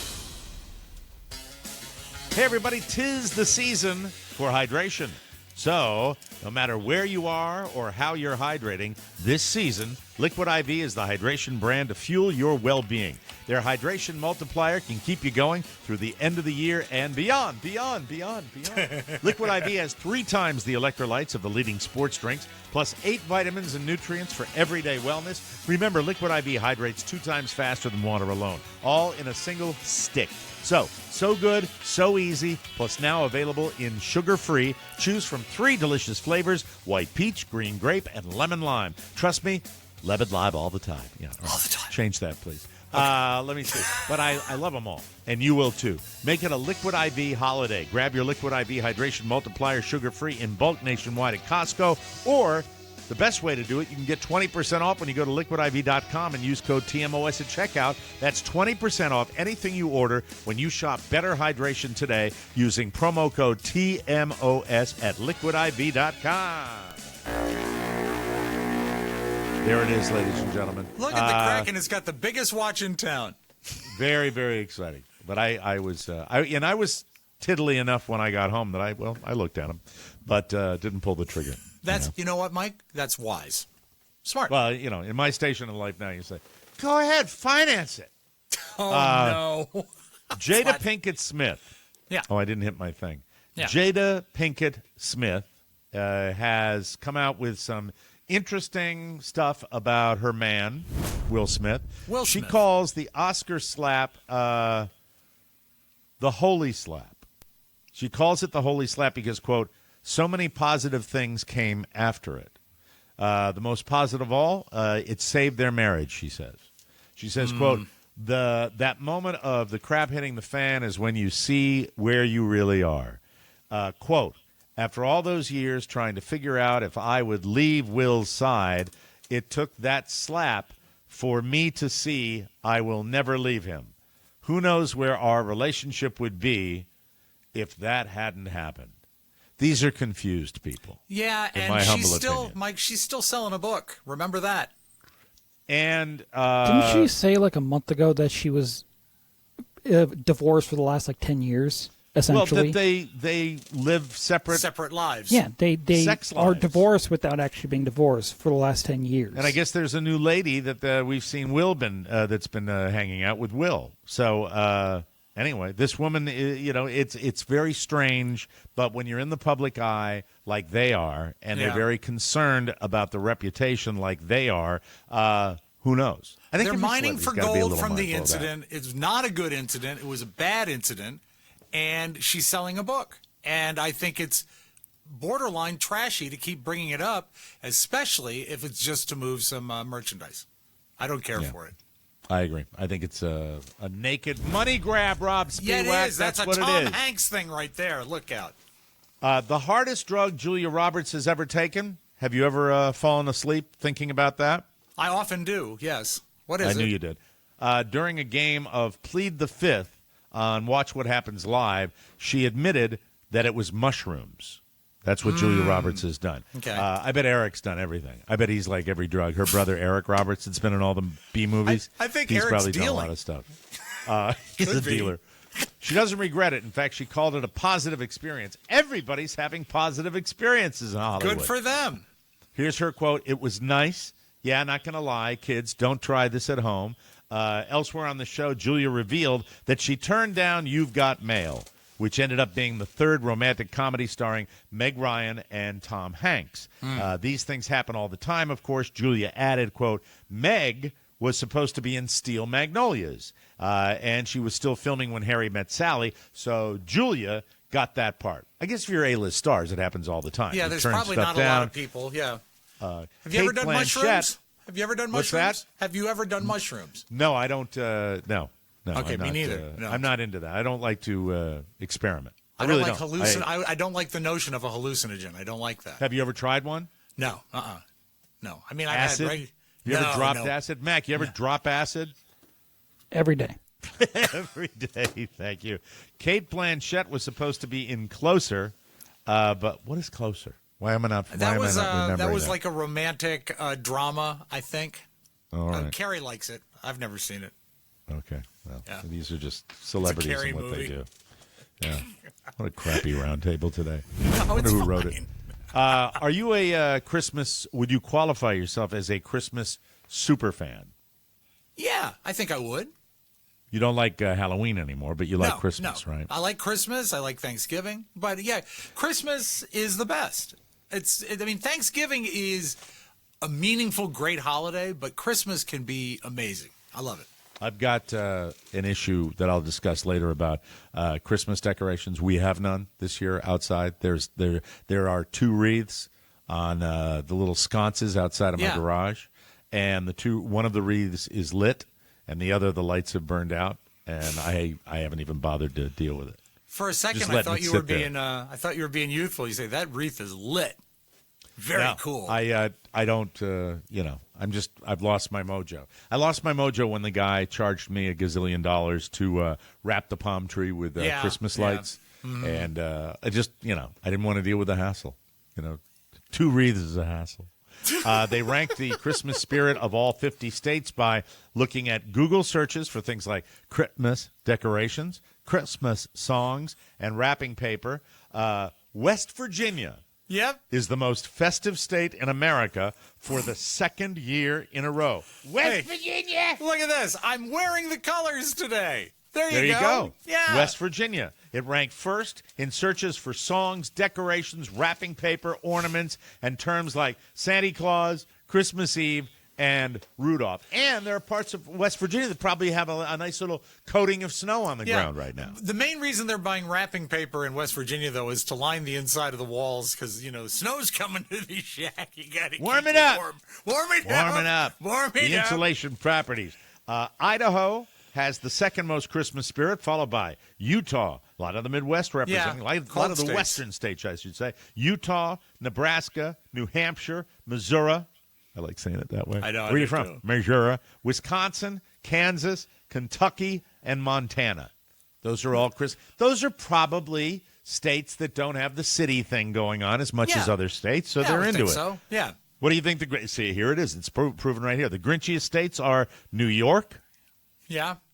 Hey, everybody. 'Tis the season for hydration. So, no matter where you are or how you're hydrating, this season, Liquid IV is the hydration brand to fuel your well-being. Their hydration multiplier can keep you going through the end of the year and beyond. Liquid IV has 3 times the electrolytes of the leading sports drinks, plus 8 vitamins and nutrients for everyday wellness. Remember, Liquid IV hydrates 2 times faster than water alone, all in a single stick. So good, so easy, plus now available in sugar-free. Choose from 3 delicious flavors: white peach, green grape, and lemon lime. Trust me, lemon lime all the time. Yeah, all the time. Change that, please. Okay. Let me see. But I love them all, and you will too. Make it a Liquid IV holiday. Grab your Liquid IV Hydration Multiplier sugar-free in bulk nationwide at Costco, or the best way to do it, you can get 20% off when you go to liquidiv.com and use code TMOS at checkout. That's 20% off anything you order when you shop Better Hydration today using promo code TMOS at liquidiv.com. There it is, ladies and gentlemen. Look at the Kraken. It's got the biggest watch in town. Very, very exciting. But I was tiddly enough when I got home that I looked at him, but didn't pull the trigger. You know what, Mike? That's wise. Smart. Well, in my station in life now, you say, go ahead, finance it. Oh, no. Jada Pinkett Smith. Yeah. Oh, I didn't hit my thing. Yeah. Jada Pinkett Smith has come out with some interesting stuff about her man, Will Smith. She calls the Oscar slap the holy slap. She calls it the holy slap because, quote, so many positive things came after it. The most positive of all, it saved their marriage, she says. She says, quote, that moment of the crap hitting the fan is when you see where you really are. Quote, after all those years trying to figure out if I would leave Will's side, it took that slap for me to see I will never leave him. Who knows where our relationship would be if that hadn't happened. These are confused people. Yeah, and she's still selling a book. Remember that. And didn't she say like a month ago that she was divorced for the last 10 years? Essentially, well, that they live separate lives. Yeah, they sex are lives. divorced without actually being divorced for the last 10 years. And I guess there's a new lady that we've seen Will that's been hanging out with Will. So anyway, this woman, it's very strange. But when you're in the public eye like they are, and they're very concerned about the reputation like they are, who knows? I think they're mining for gold from the incident. It's not a good incident. It was a bad incident. And she's selling a book. And I think it's borderline trashy to keep bringing it up, especially if it's just to move some merchandise. I don't care for it. I agree. I think it's a naked money grab, Rob Spiewak. Yeah, it is. That's what a Tom it is. Hanks thing right there. Look out. The hardest drug Julia Roberts has ever taken. Have you ever fallen asleep thinking about that? I often do, yes. What is it? I knew you did. During a game of Plead the Fifth, on Watch What Happens Live, she admitted that it was mushrooms. That's what Julia Roberts has done. Okay. I bet Eric's done everything. I bet he's like every drug. Her brother Eric Roberts has been in all the B movies. I think he's Eric's probably dealing. done a lot of stuff. He's a dealer. She doesn't regret it. In fact, she called it a positive experience. Everybody's having positive experiences in Hollywood. Good for them. Here's her quote. It was nice. Yeah, not going to lie. Kids, don't try this at home. Elsewhere on the show, Julia revealed that she turned down You've Got Mail, which ended up being the third romantic comedy starring Meg Ryan and Tom Hanks. These things happen all the time, of course. Julia added, quote, Meg was supposed to be in Steel Magnolias, and she was still filming When Harry Met Sally, so Julia got that part. I guess if you're A-list stars, it happens all the time. Yeah, you there's turn probably stuff not down. a lot of people, yeah. Have you ever done mushrooms? Have you ever done mushrooms? What's that? Have you ever done mushrooms? No, I don't. No. Okay, I'm me not, neither. No. I'm not into that. I don't like to experiment. I really don't like don't. I don't like the notion of a hallucinogen. I don't like that. Have you ever tried one? No. No. I mean, Acid? I've had You ever dropped acid? Mac, you ever drop acid? Every day. Every day. Thank you. Kate Blanchett was supposed to be in Closer, but what is Closer? Why am I not remembering that was like a romantic drama, I think. All right. Carrie likes it. I've never seen it. Okay. Well, Yeah. these are just celebrities Carrie and what movie. they do. Yeah. What a crappy round table today. No, I wonder it's who fine. wrote it. Are you a would you qualify yourself as a Christmas super fan? Yeah, I think I would. You don't like Halloween anymore, but you like Christmas, no. right? I like Christmas. I like Thanksgiving. But yeah, Christmas is the best. Thanksgiving is a meaningful, great holiday, but Christmas can be amazing. I love it. I've got an issue that I'll discuss later about Christmas decorations. We have none this year outside. There are 2 wreaths on the little sconces outside of my garage, and one of the wreaths is lit, and the lights have burned out, and I haven't even bothered to deal with it. For a second, I thought you were being youthful. You say that wreath is lit. Very cool. I don't, I've lost my mojo. I lost my mojo when the guy charged me $1 gazillion to wrap the palm tree with Christmas lights. Mm-hmm. And I just, I didn't want to deal with the hassle. 2 wreaths is a hassle. They ranked the Christmas spirit of all 50 states by looking at Google searches for things like Christmas decorations, Christmas songs, and wrapping paper. West Virginia is the most festive state in America for the 2nd year in a row. West Virginia! Look at this. I'm wearing the colors today. There you go. Yeah. West Virginia. It ranked first in searches for songs, decorations, wrapping paper, ornaments, and terms like Santa Claus, Christmas Eve, and Rudolph. And there are parts of West Virginia that probably have a nice little coating of snow on the ground right now. The main reason they're buying wrapping paper in West Virginia, though, is to line the inside of the walls because, snow's coming to the shack. You got to warm it up. Warm it up. The insulation properties. Idaho has the 2nd most Christmas spirit, followed by Utah. A lot of the Midwest representing, a lot of the western states, I should say. Utah, Nebraska, New Hampshire, Missouri. I like saying it that way. I know. Where are you from? Missouri. Wisconsin, Kansas, Kentucky, and Montana. Those are all Those are probably states that don't have the city thing going on as much as other states, so they're into it. So. Yeah. What do you think? See, here it is. It's proven right here. The Grinchiest states are New York,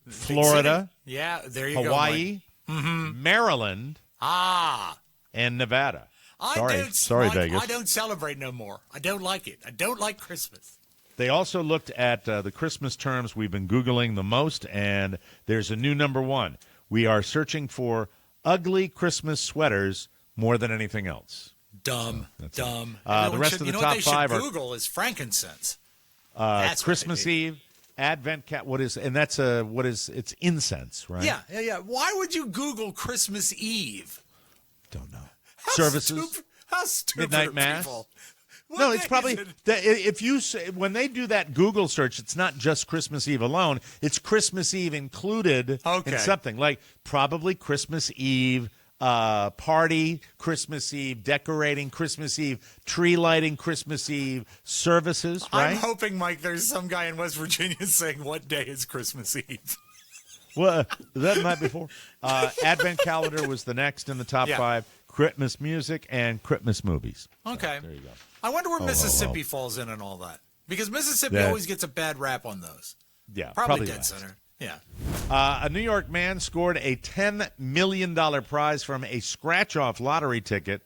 Florida, there you Hawaii, Maryland, and Nevada. Sorry, Vegas. I don't celebrate no more. I don't like it. I don't like Christmas. They also looked at the Christmas terms we've been Googling the most, and there's a new number 1. We are searching for ugly Christmas sweaters more than anything else. Dumb. The rest of the top 5 are Google is frankincense. Christmas Eve, Advent cat. It's incense, right? Yeah. Why would you Google Christmas Eve? Don't know. Services. How stupid midnight are mass. people? No, it's probably when they do that Google search, it's not just Christmas Eve alone. It's Christmas Eve included in something like probably Christmas Eve party, Christmas Eve decorating, Christmas Eve tree lighting, Christmas Eve services. Right? I'm hoping, Mike, there's some guy in West Virginia saying, "What day is Christmas Eve?" Well, that night before. Advent calendar was the next in the top 5. Christmas music and Christmas movies. Okay. There you go. I wonder where Mississippi falls in and all that. Because Mississippi always gets a bad rap on those. Yeah, probably dead center. Yeah. A New York man scored a $10 million prize from a scratch-off lottery ticket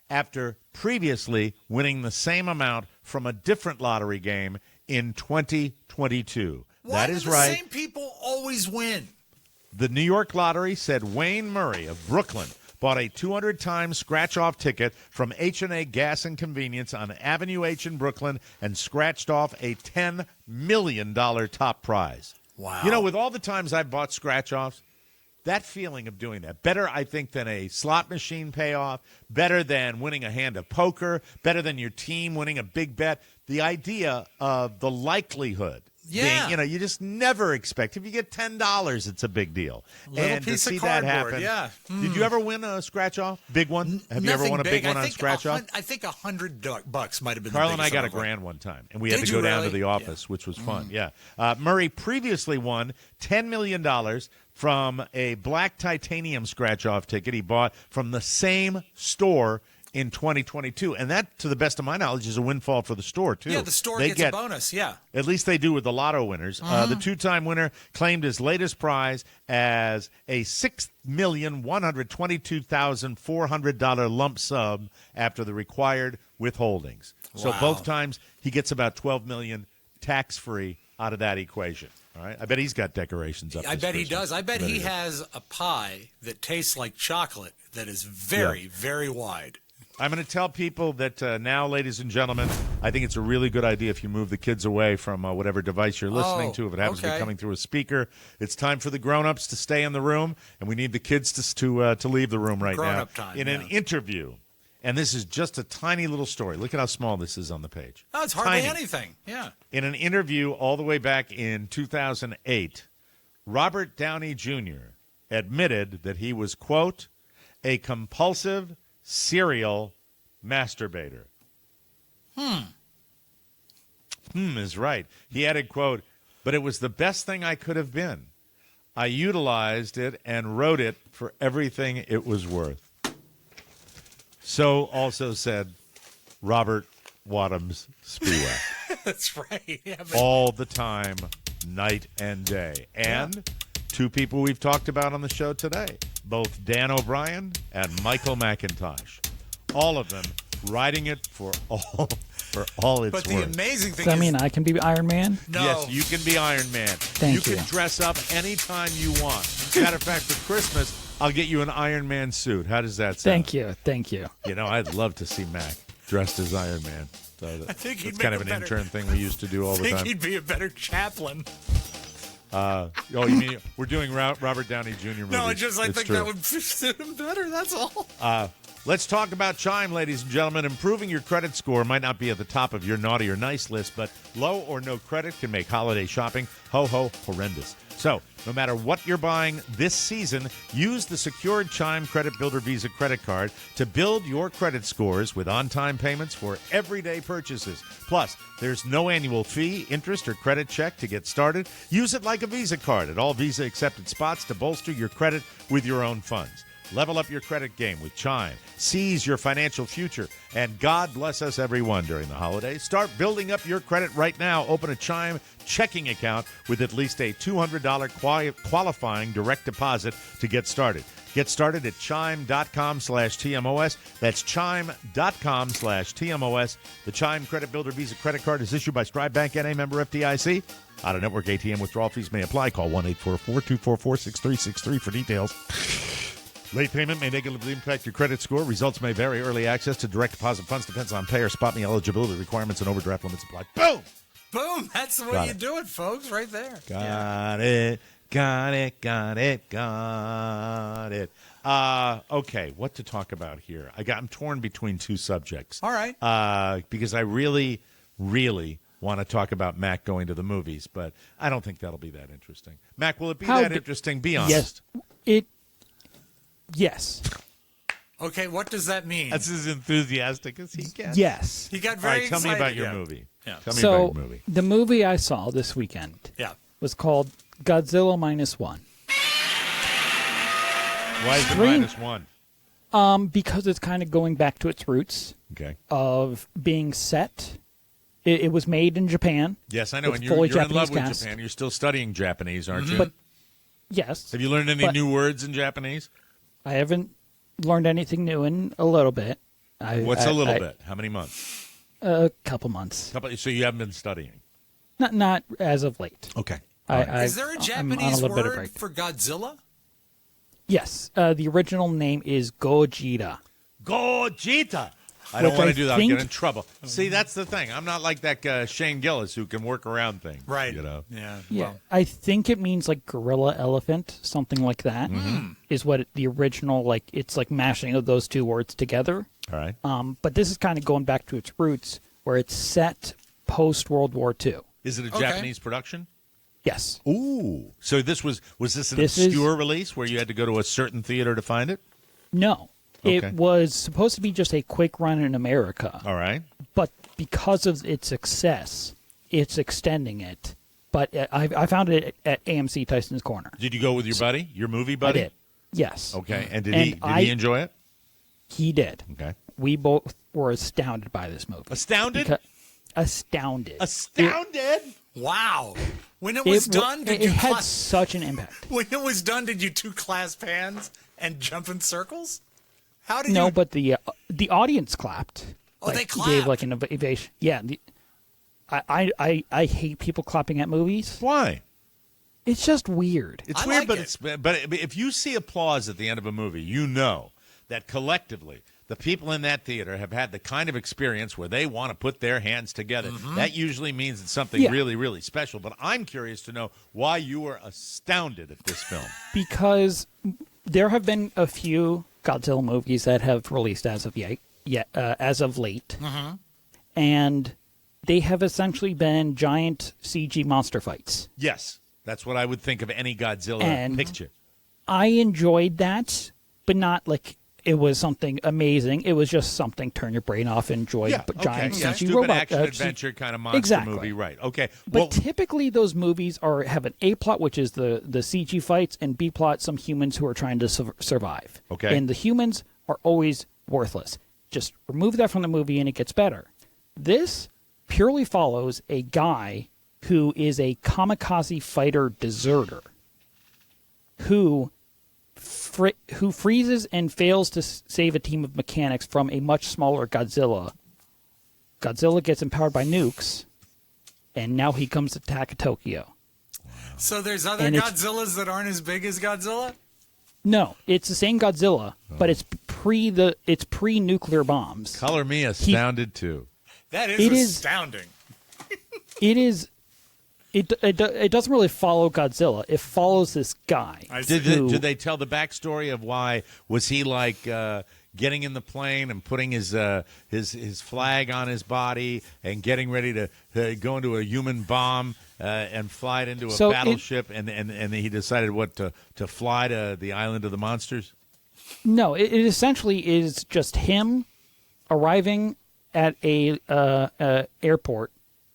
after previously winning the same amount from a different lottery game in 2022. Why that is do the right. same people always win? The New York Lottery said Wayne Murray of Brooklyn bought a 200-time scratch-off ticket from H&A Gas and Convenience on Avenue H in Brooklyn and scratched off a $10 million top prize. Wow. With all the times I've bought scratch-offs, that feeling of doing that, better, I think, than a slot machine payoff, better than winning a hand of poker, better than your team winning a big bet, the idea of the likelihood Yeah. You just never expect. If you get $10, it's a big deal. Little and piece to see of that cardboard, happen. yeah. Did you ever win a scratch off? Big one? Have you ever won a big one on scratch off? I think $100 might have been. Carl the and I got a ever. grand one time, and we had Did to you go down to really? the office, which was fun. Yeah. Murray previously won $10 million from a black titanium scratch off ticket he bought from the same store in 2022, and that, to the best of my knowledge, is a windfall for the store too. Yeah, the store gets a bonus. Yeah, at least they do with the lotto winners. The two-time winner claimed his latest prize as a $6,122,400 lump sum after the required withholdings. So Wow. both times he gets about $12 million tax-free out of that equation. All right, I bet he's got decorations up. I bet he Christmas. does. I bet he has a pie that tastes like chocolate that is very, very wide. I'm going to tell people that now, ladies and gentlemen, I think it's a really good idea if you move the kids away from whatever device you're listening to. If it happens to be coming through a speaker, it's time for the grown-ups to stay in the room, and we need the kids to leave the room right now. Grown-up time, in an interview. And this is just a tiny little story. Look at how small this is on the page. Oh, it's hardly Tiny. anything. Yeah. In an interview all the way back in 2008, Robert Downey Jr. admitted that he was, quote, a compulsive serial masturbator. Is right. He added, quote, but it was the best thing I could have been. I utilized it and wrote it for everything it was worth. So also said Robert Wadhams Spiewak. That's right. Yeah, but All the time, night and day. And two people we've talked about on the show today, both Dan O'Brien and Michael McIntosh. All of them writing it for all it's but the worth. amazing thing Does that is, mean I can be Iron Man? no, Yes, you can be Iron Man. Thank you you. can dress up anytime you want. Matter of fact, for Christmas, I'll get you an Iron Man suit. How does that sound? Thank you. You know, I'd love to see Mac dressed as Iron Man. So I think he'd it's make kind of a an better- intern thing we used to do all I the think time. he'd be a better chaplain. Oh, you mean we're doing Robert Downey Jr. movies? No, I think true. that would suit him better. That's all. Let's talk about Chime, ladies and gentlemen. Improving your credit score might not be at the top of your naughty or nice list, but low or no credit can make holiday shopping horrendous. So, no matter what you're buying this season, use the secured Chime Credit Builder Visa credit card to build your credit scores with on-time payments for everyday purchases. Plus, there's no annual fee, interest, or credit check to get started. Use it like a Visa card at all Visa-accepted spots to bolster your credit with your own funds. Level up your credit game with Chime. Seize your financial future. And God bless us, everyone, during the holidays. Start building up your credit right now. Open a Chime checking account with at least a $200 qualifying direct deposit to get started. Get started at chime.com/TMOS. That's chime.com/TMOS. The Chime Credit Builder Visa credit card is issued by Stride Bank, N.A. member FDIC. Out-of-network ATM withdrawal fees may apply. Call 1-844-244-6363 for details. Late payment may negatively impact your credit score. Results may vary. Early access to direct deposit funds depends on payer, spot me eligibility requirements, and overdraft limits apply. Boom! Boom. That's the way Got you it. do it, folks, right there. Got it. Okay, what to talk about here? I'm torn between two subjects. All right. Because I really, really want to talk about Mac going to the movies, but I don't think that'll be that interesting. Mac, will it be that interesting? Be honest. Yes. Okay, what does that mean? That's as enthusiastic as he gets. Yes. He got All very right, tell excited. me about your Yeah. movie. Yeah. Tell me So about your movie. the movie I saw this weekend Yeah. was called Godzilla -1. Why is it Stream- -1? Because it's kind of going back to its roots Okay. of being set. It was made in Japan. Yes, I know. with And fully you're in Japanese love with cast. Japan. You're still studying Japanese, aren't you? But yes, Have you learned any but- new words in Japanese? I haven't learned anything new in a little bit. What's a little bit? How many months? A couple months. So you haven't been studying? Not as of late. Okay. Is there a I'm on Japanese little bit of word break. for Godzilla? Yes. The original name is Gojira. Gogeta. I don't Which want I to do that. I'll think- get in trouble. See, that's the thing. I'm not like that Shane Gillis who can work around things. Right. You know. Yeah. Yeah, Well, I think it means like gorilla elephant, something like that. Is what the original it's like mashing of those two words together. All right. But this is kind of going back to its roots, where it's set post World War II. Is it a Okay. Japanese production? Yes. Ooh. So this was this an This is- obscure release where you had to go to a certain theater to find it? No. Okay. It was supposed to be just a quick run in America, All right. but because of its success, it's extending it. But I found it at AMC Tyson's Corner. Did you go with your buddy, your movie I buddy? did. Yes. Okay. And did And he enjoy it? He did. Okay. We both were astounded by this movie. Astounded? Astounded. Astounded? Wow. When it was done, did it you had clap? such an impact. When it was done, did you two clasp hands and jump in circles? How did No, you? but the audience clapped. Oh, they Gave clapped. like an ovation. Yeah. I hate people clapping at movies. Why? It's just weird. It's I weird, like but if you see applause at the end of a movie, you know that collectively the people in that theater have had the kind of experience where they want to put their hands together. That usually means it's something Yeah. really, really special. But I'm curious to know why you were astounded at this film. Because there have been a few Godzilla movies that have released as of as of late, and they have essentially been giant CG monster fights. Yes, that's what I would think of any Godzilla And- picture. I enjoyed that, but not like it was something amazing. It was just something turn your brain off and enjoy giant Yeah, CG stupid robot action adventure kind of monster Exactly. movie, right? Okay, But typically, those movies have an A plot, which is the CG fights, and B plot, some humans who are trying to survive. Okay. And the humans are always worthless. Just remove that from the movie, and it gets better. This purely follows a guy who is a kamikaze fighter deserter, who freezes and fails to save a team of mechanics from a much smaller Godzilla. Godzilla gets empowered by nukes, and now he comes to attack Tokyo. So there's other And it's- Godzillas that aren't as big as Godzilla? No, it's the same Godzilla, but it's pre-nuclear bombs. color me astounded too. That It is- astounding. It is. It doesn't really follow Godzilla. It follows this guy. Did they tell the backstory of why was he like getting in the plane and putting his flag on his body and getting ready to go into a human bomb and fly it into a battleship and he decided to fly to the island of the monsters? No, it essentially is just him arriving at a airport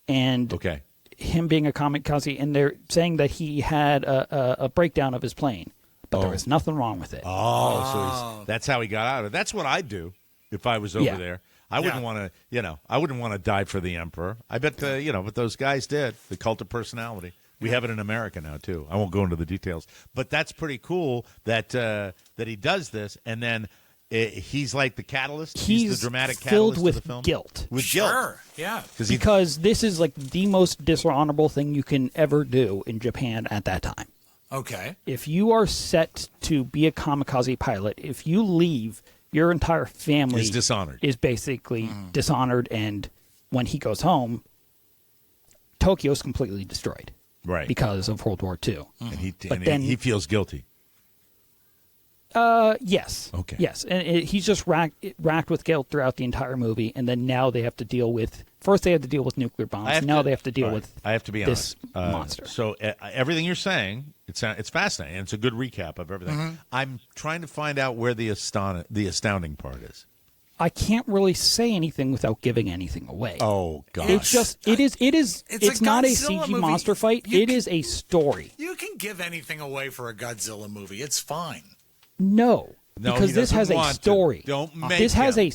and Okay. him being a kamikaze, and they're saying that he had a breakdown of his plane, but there was nothing wrong with it. So that's how he got out of it. That's what I'd do if I was over Yeah. there. I wouldn't want to, I wouldn't want to die for the emperor. I bet, but those guys did. The cult of personality. We have it in America now too. I won't go into the details, but that's pretty cool that that he does this, and then he's like the catalyst. He's the dramatic filled catalyst with of the film. guilt. With guilt, Sure, yeah. Because this is like the most dishonorable thing you can ever do in Japan at that time. Okay. If you are set to be a kamikaze pilot, if you leave, your entire family Is dishonored. Is basically dishonored, and when he goes home, Tokyo is completely destroyed. Right. Because of World War II. and But then- he feels guilty. Yes. Okay. Yes, and he's just racked with guilt throughout the entire movie, and then now they have to deal with. First, they had to deal with nuclear bombs. Now they have to deal with. I have to be this honest. monster. So everything you're saying, it's fascinating. And it's a good recap of everything. I'm trying to find out where the astounding part is. I can't really say anything without giving anything away. Oh God! It's just it's a not a Godzilla CG movie. monster fight. It is a story. You can give anything away for a Godzilla movie. It's fine. No, No, because he this has doesn't a want to. story. Don't make this has him.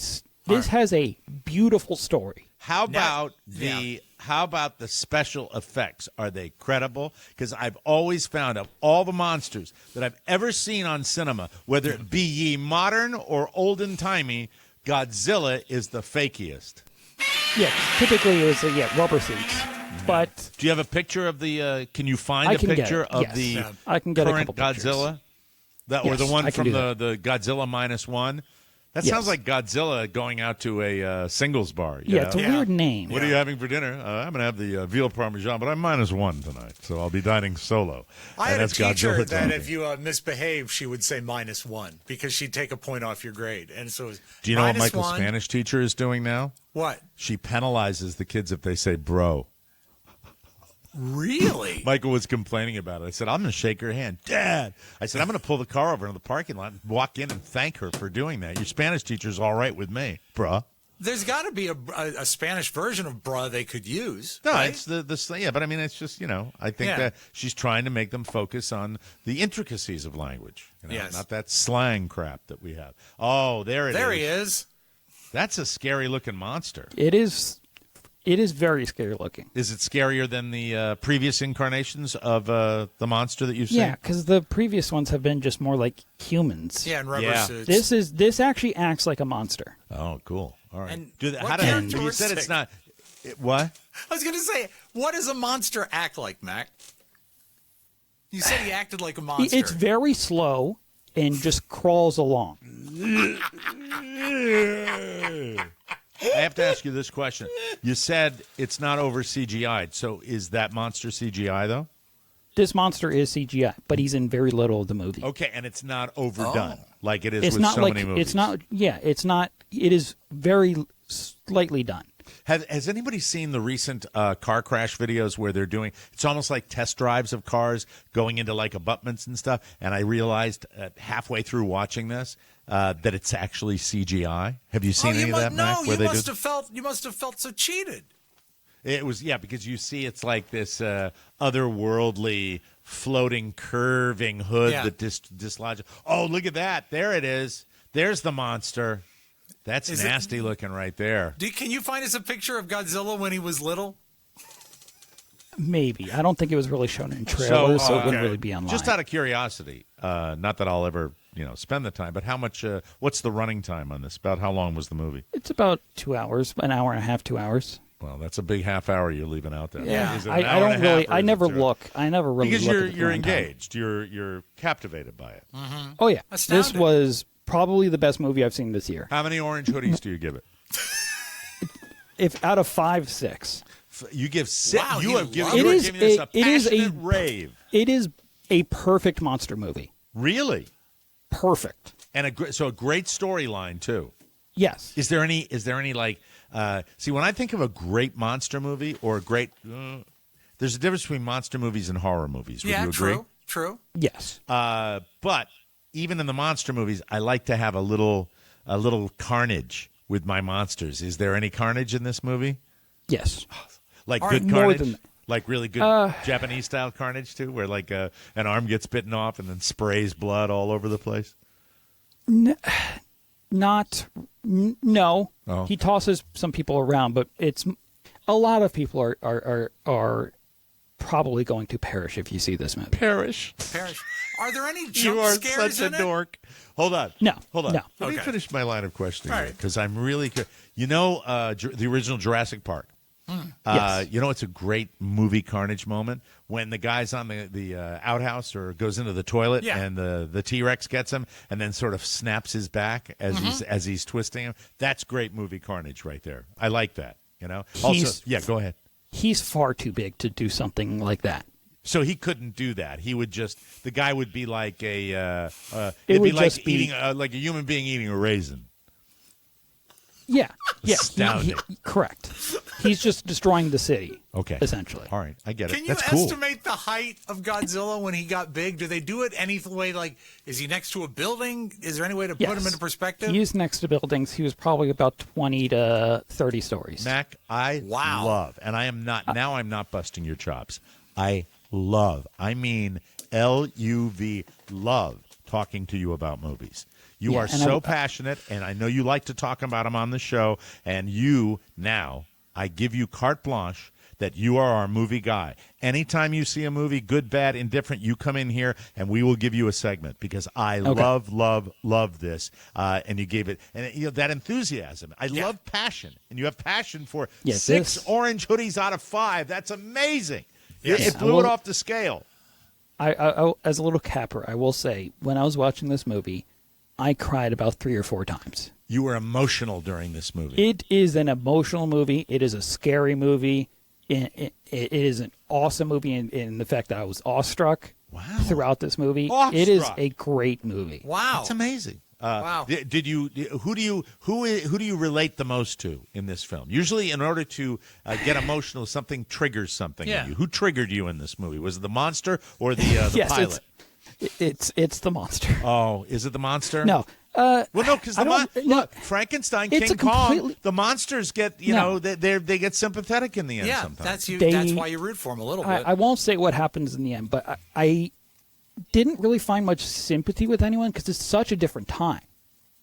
this has a beautiful story. How about yeah. how about the special effects? Are they credible? Because I've always found of all the monsters that I've ever seen on cinema, whether it be ye modern or olden timey, Godzilla is the fakiest. Yeah, typically it was rubber suits, but Do you have a picture of the? Can you find I a can get picture it, of yes. the Yeah. I can get a current couple pictures. Godzilla? Or Yes, the one I can from do the Godzilla -1? That Yes. sounds like Godzilla going out to a singles bar. you yeah, it's a know? weird name. What are you having for dinner? I'm going to have the veal parmesan, but I'm -1 tonight, so I'll be dining solo. I And had a that's teacher Godzilla that talking. if you misbehave, she would say -1 because she'd take a point off your grade. And so it was Do you know what Michael's -1. Spanish teacher is doing now? What? She penalizes the kids if they say bro. Really? Michael was complaining about it. I said, I'm going to shake her hand. Dad! I said, I'm going to pull the car over into the parking lot and walk in and thank her for doing that. Your Spanish teacher's all right with me, bruh. There's got to be a Spanish version of bruh they could use. No, right? it's yeah, but I mean, it's just, I think that she's trying to make them focus on the intricacies of language. Yes. Not that slang crap that we have. Oh, there it is. There he is. That's a scary looking monster. It is very scary looking. Is it scarier than the previous incarnations of the monster that you've seen? Yeah, because the previous ones have been just more like humans. Yeah, in rubber Yeah. suits. This actually acts like a monster. Oh, cool. All right. And Do that. what How do you said characteristic? it's not. What? I was going to say, what does a monster act like, Mac? You said he acted like a monster. It's very slow and just crawls along. I have to ask you this question. You said it's not over CGI'd, so is that monster CGI though? This monster is CGI, but he's in very little of the movie. Okay, and it's not overdone like it is It's with not so like many movies. it's not. Yeah, it's not. It is very slightly done. Has anybody seen the recent car crash videos where they're doing? It's almost like test drives of cars going into like abutments and stuff. And I realized halfway through watching this that it's actually CGI. Have you seen any of that, Mac? No, you must have felt so cheated. It was, because you see it's like this otherworldly floating, curving hood that dislodges. Oh, look at that. There it is. There's the monster. That's nasty looking right there. Can you find us a picture of Godzilla when he was little? Maybe. I don't think it was really shown in trailers, so it wouldn't really be online. Just out of curiosity, not that I'll ever spend the time, but how much? What's the running time on this? About how long was the movie? It's about 2 hours, an hour and a half, 2 hours. Well, that's a big half hour you're leaving out there. Yeah. Is it I an hour don't and a half, really. or I is never it 2 look. I never really because look at the you're runtime. engaged. You're captivated by it. Oh yeah, Astounding. this was probably the best movie I've seen this year. How many orange hoodies do you give it? If out of 5, 6. You give 6. Wow, you you have given, love you it. are Is giving this a- a it is a- passionate rave. It is a perfect monster movie. Really, Perfect. and a great storyline too. Yes. Is there any like? See, when I think of a great monster movie or a great, there's a difference between monster movies and horror movies. Would you agree? True. Yes. But even in the monster movies, I like to have a little carnage with my monsters. Is there any carnage in this movie? Yes. Like All good right, more carnage? than- Like really good Japanese style carnage too, where like an arm gets bitten off and then sprays blood all over the place? No. Oh. He tosses some people around, but it's a lot of people are probably going to perish if you see this movie. Perish. Are there any You jump are scares such a in it? dork. Hold on. No, Hold on. no. Let me Okay. finish my line of questioning All right. because I'm really the original Jurassic Park. Yes. It's a great movie carnage moment when the guy's on the outhouse or goes into the toilet and the T-Rex gets him and then sort of snaps his back as he's twisting him. That's great movie carnage right there. I like that. Also, go ahead. He's far too big to do something like that. So he couldn't do that. He would the guy would be like it'd would be like just be- eating like a human being eating a raisin. Yeah. Yeah. Astounding. Correct. He's just destroying the city. Okay. Essentially. All right, I get it. Can you That's cool. estimate the height of Godzilla when he got big? Do they do it any way? Like, is he next to a building? Is there any way to put him into perspective? He was next to buildings. He was probably about 20 to 30 stories. Mac, I love, and I am not now. I'm not busting your chops. I mean LUV, love talking to you about movies. You are so passionate, and I know you like to talk about them on the show. And I give you carte blanche that you are our movie guy. Anytime you see a movie, good, bad, indifferent, you come in here, and we will give you a segment because I love this. And you gave it, and that enthusiasm. I love passion, and you have passion for 6 orange hoodies out of 5. That's amazing. It blew it off the scale. I, as a little capper, I will say, when I was watching this movie, I cried about 3 or 4 times. You were emotional during this movie. It is an emotional movie. It is a scary movie. It is an awesome movie in the fact that I was awestruck throughout this movie. It is a great movie. Wow. That's amazing. Wow. Did you? Who do you relate the most to in this film? Usually, in order to get emotional, something triggers something in you. Who triggered you in this movie? Was it the monster or the Yes, pilot? It's the monster. Oh, is it the monster? No. Well, no, because look, Frankenstein, it's King Kong, the monsters get they get sympathetic in the end. Yeah, sometimes. that's why you root for them a little bit. I won't say what happens in the end, but I didn't really find much sympathy with anyone because it's such a different time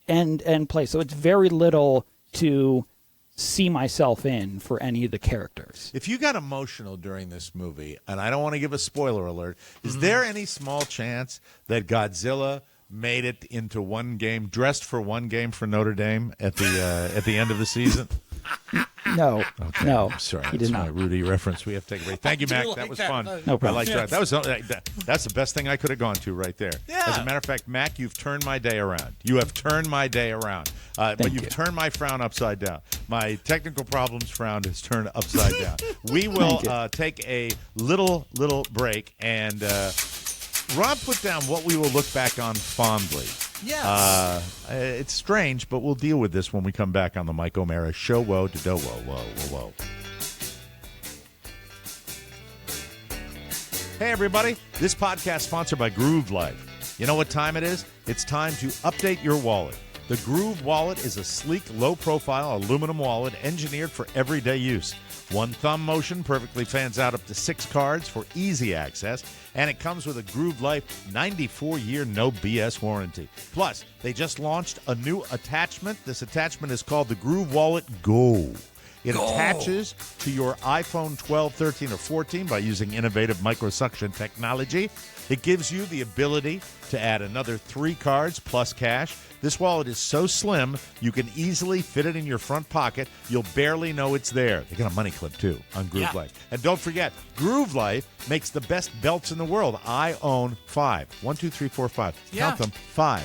and place. So it's very little to see myself in for any of the characters. If you got emotional during this movie, and I don't want to give a spoiler alert, is there any small chance that Godzilla made it into one game, dressed for one game for Notre Dame at the end of the season? No, Okay. no, I'm sorry. he That's did my not. Rudy reference. We have to take a break. Thank you, Mac. That was fun. No problem. I like that. That's the best thing I could have gone to right there. Yeah. As a matter of fact, Mac, you've turned my day around. You have turned my day around. But you've turned my frown upside down. My technical problems frown has turned upside down. We will take a little break, and Rob put down what we will look back on fondly. Yes. It's strange, but we'll deal with this when we come back on the Mike O'Mara Show. Whoa. Hey, everybody. This podcast sponsored by Groove Life. You know what time it is? It's time to update your wallet. The Groove Wallet is a sleek, low-profile aluminum wallet engineered for everyday use. One thumb motion perfectly fans out up to 6 cards for easy access, and it comes with a Groove Life 94-year no BS warranty. Plus, they just launched a new attachment. This attachment is called the Groove Wallet Go. It attaches to your iPhone 12, 13, or 14 by using innovative microsuction technology. It gives you the ability to add another 3 cards plus cash. This wallet is so slim, you can easily fit it in your front pocket. You'll barely know it's there. They got a money clip, too, on Groove Life. And don't forget, Groove Life makes the best belts in the world. I own 5. 1, 2, 3, 4, 5. Yeah. Count them. 5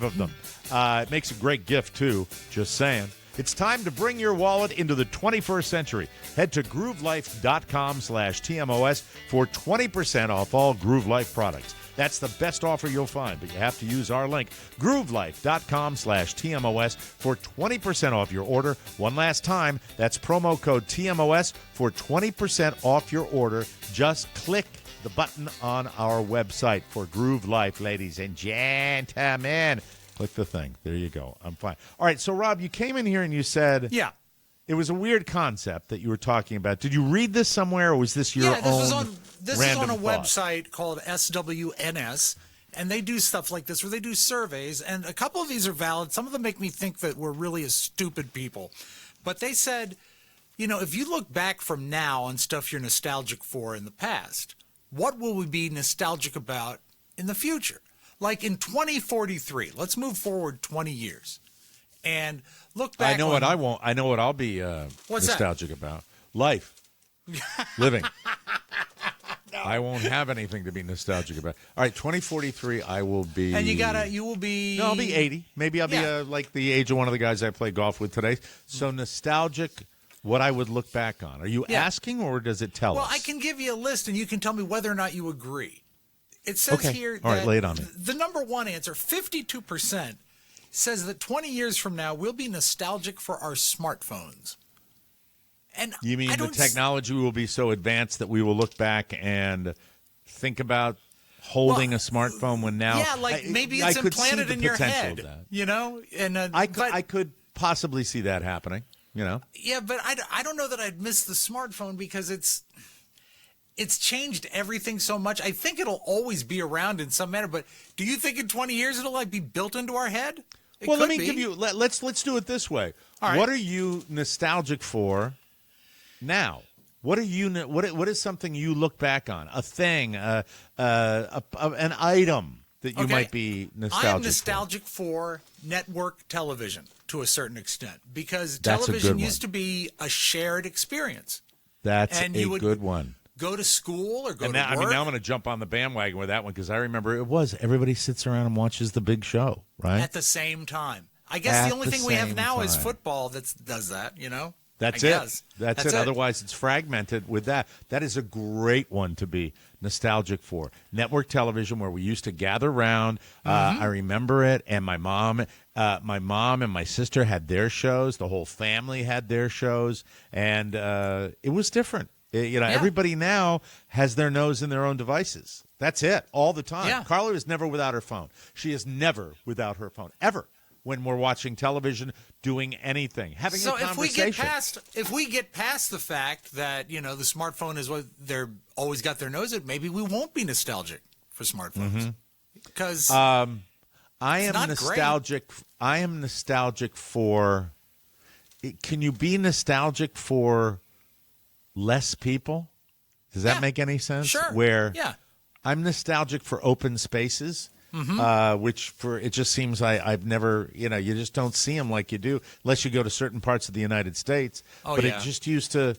of them. It makes a great gift, too. Just saying. It's time to bring your wallet into the 21st century. Head to groovelife.com/TMOS for 20% off all Groove Life products. That's the best offer you'll find, but you have to use our link, groovelife.com/TMOS for 20% off your order. One last time, that's promo code TMOS for 20% off your order. Just click the button on our website for Groove Life, ladies and gentlemen. Click the thing. There you go. I'm fine. All right, so Rob, you came in here and you said it was a weird concept that you were talking about. Did you read this somewhere, or was this your own This is on a website called SWNS, and they do stuff like this where they do surveys, and a couple of these are valid. Some of them make me think that we're really as stupid people. But they said, if you look back from now on stuff you're nostalgic for in the past, what will we be nostalgic about in the future? Like in 2043, let's move forward 20 years and look back. I know what I'll be nostalgic about. Life. Living. No. I won't have anything to be nostalgic about. All right, 2043, I will be. And you will be. No, I'll be 80. Maybe I'll be like the age of one of the guys I play golf with today. So nostalgic, what I would look back on. Are you asking, or does it tell us? Well, I can give you a list, and you can tell me whether or not you agree. It says here that all right, lay it on me. The number one answer, 52%, says that 20 years from now, we'll be nostalgic for our smartphones. And you mean the technology will be so advanced that we will look back and think about holding a smartphone when now? Yeah, like maybe it's implanted in your head, And I could possibly see that happening, Yeah, but I don't know that I'd miss the smartphone because it's changed everything so much. I think it'll always be around in some manner, but do you think in 20 years it'll be built into our head? Let me give you. Let's do it this way. All right. What are you nostalgic for now? What are you? What is something you look back on? A thing, an item that you might be nostalgic. I am nostalgic for network television to a certain extent because television used to be a shared experience. That's a good one. Go to school or go to work. Now I'm going to jump on the bandwagon with that one because I remember everybody sits around and watches the big show, right? At the same time. I guess the only thing we have now is football that does that, That's I it. guess. That's it. Otherwise, it's fragmented with that. That is a great one to be nostalgic for. Network television, where we used to gather around. I remember it, and my mom and my sister had their shows. The whole family had their shows, and it was different. Everybody now has their nose in their own devices. That's it, all the time. Yeah. Carla is never without her phone. She is never without her phone, ever. When we're watching television, doing anything, having a conversation. If we get past the fact that the smartphone is what they're always got their nose at, maybe we won't be nostalgic for smartphones. Because I am not nostalgic. I am nostalgic for. Can you be nostalgic for less people? Does that make any sense? Sure. I'm nostalgic for open spaces. It just seems I've never, you just don't see them like you do unless you go to certain parts of the United States. It just used to,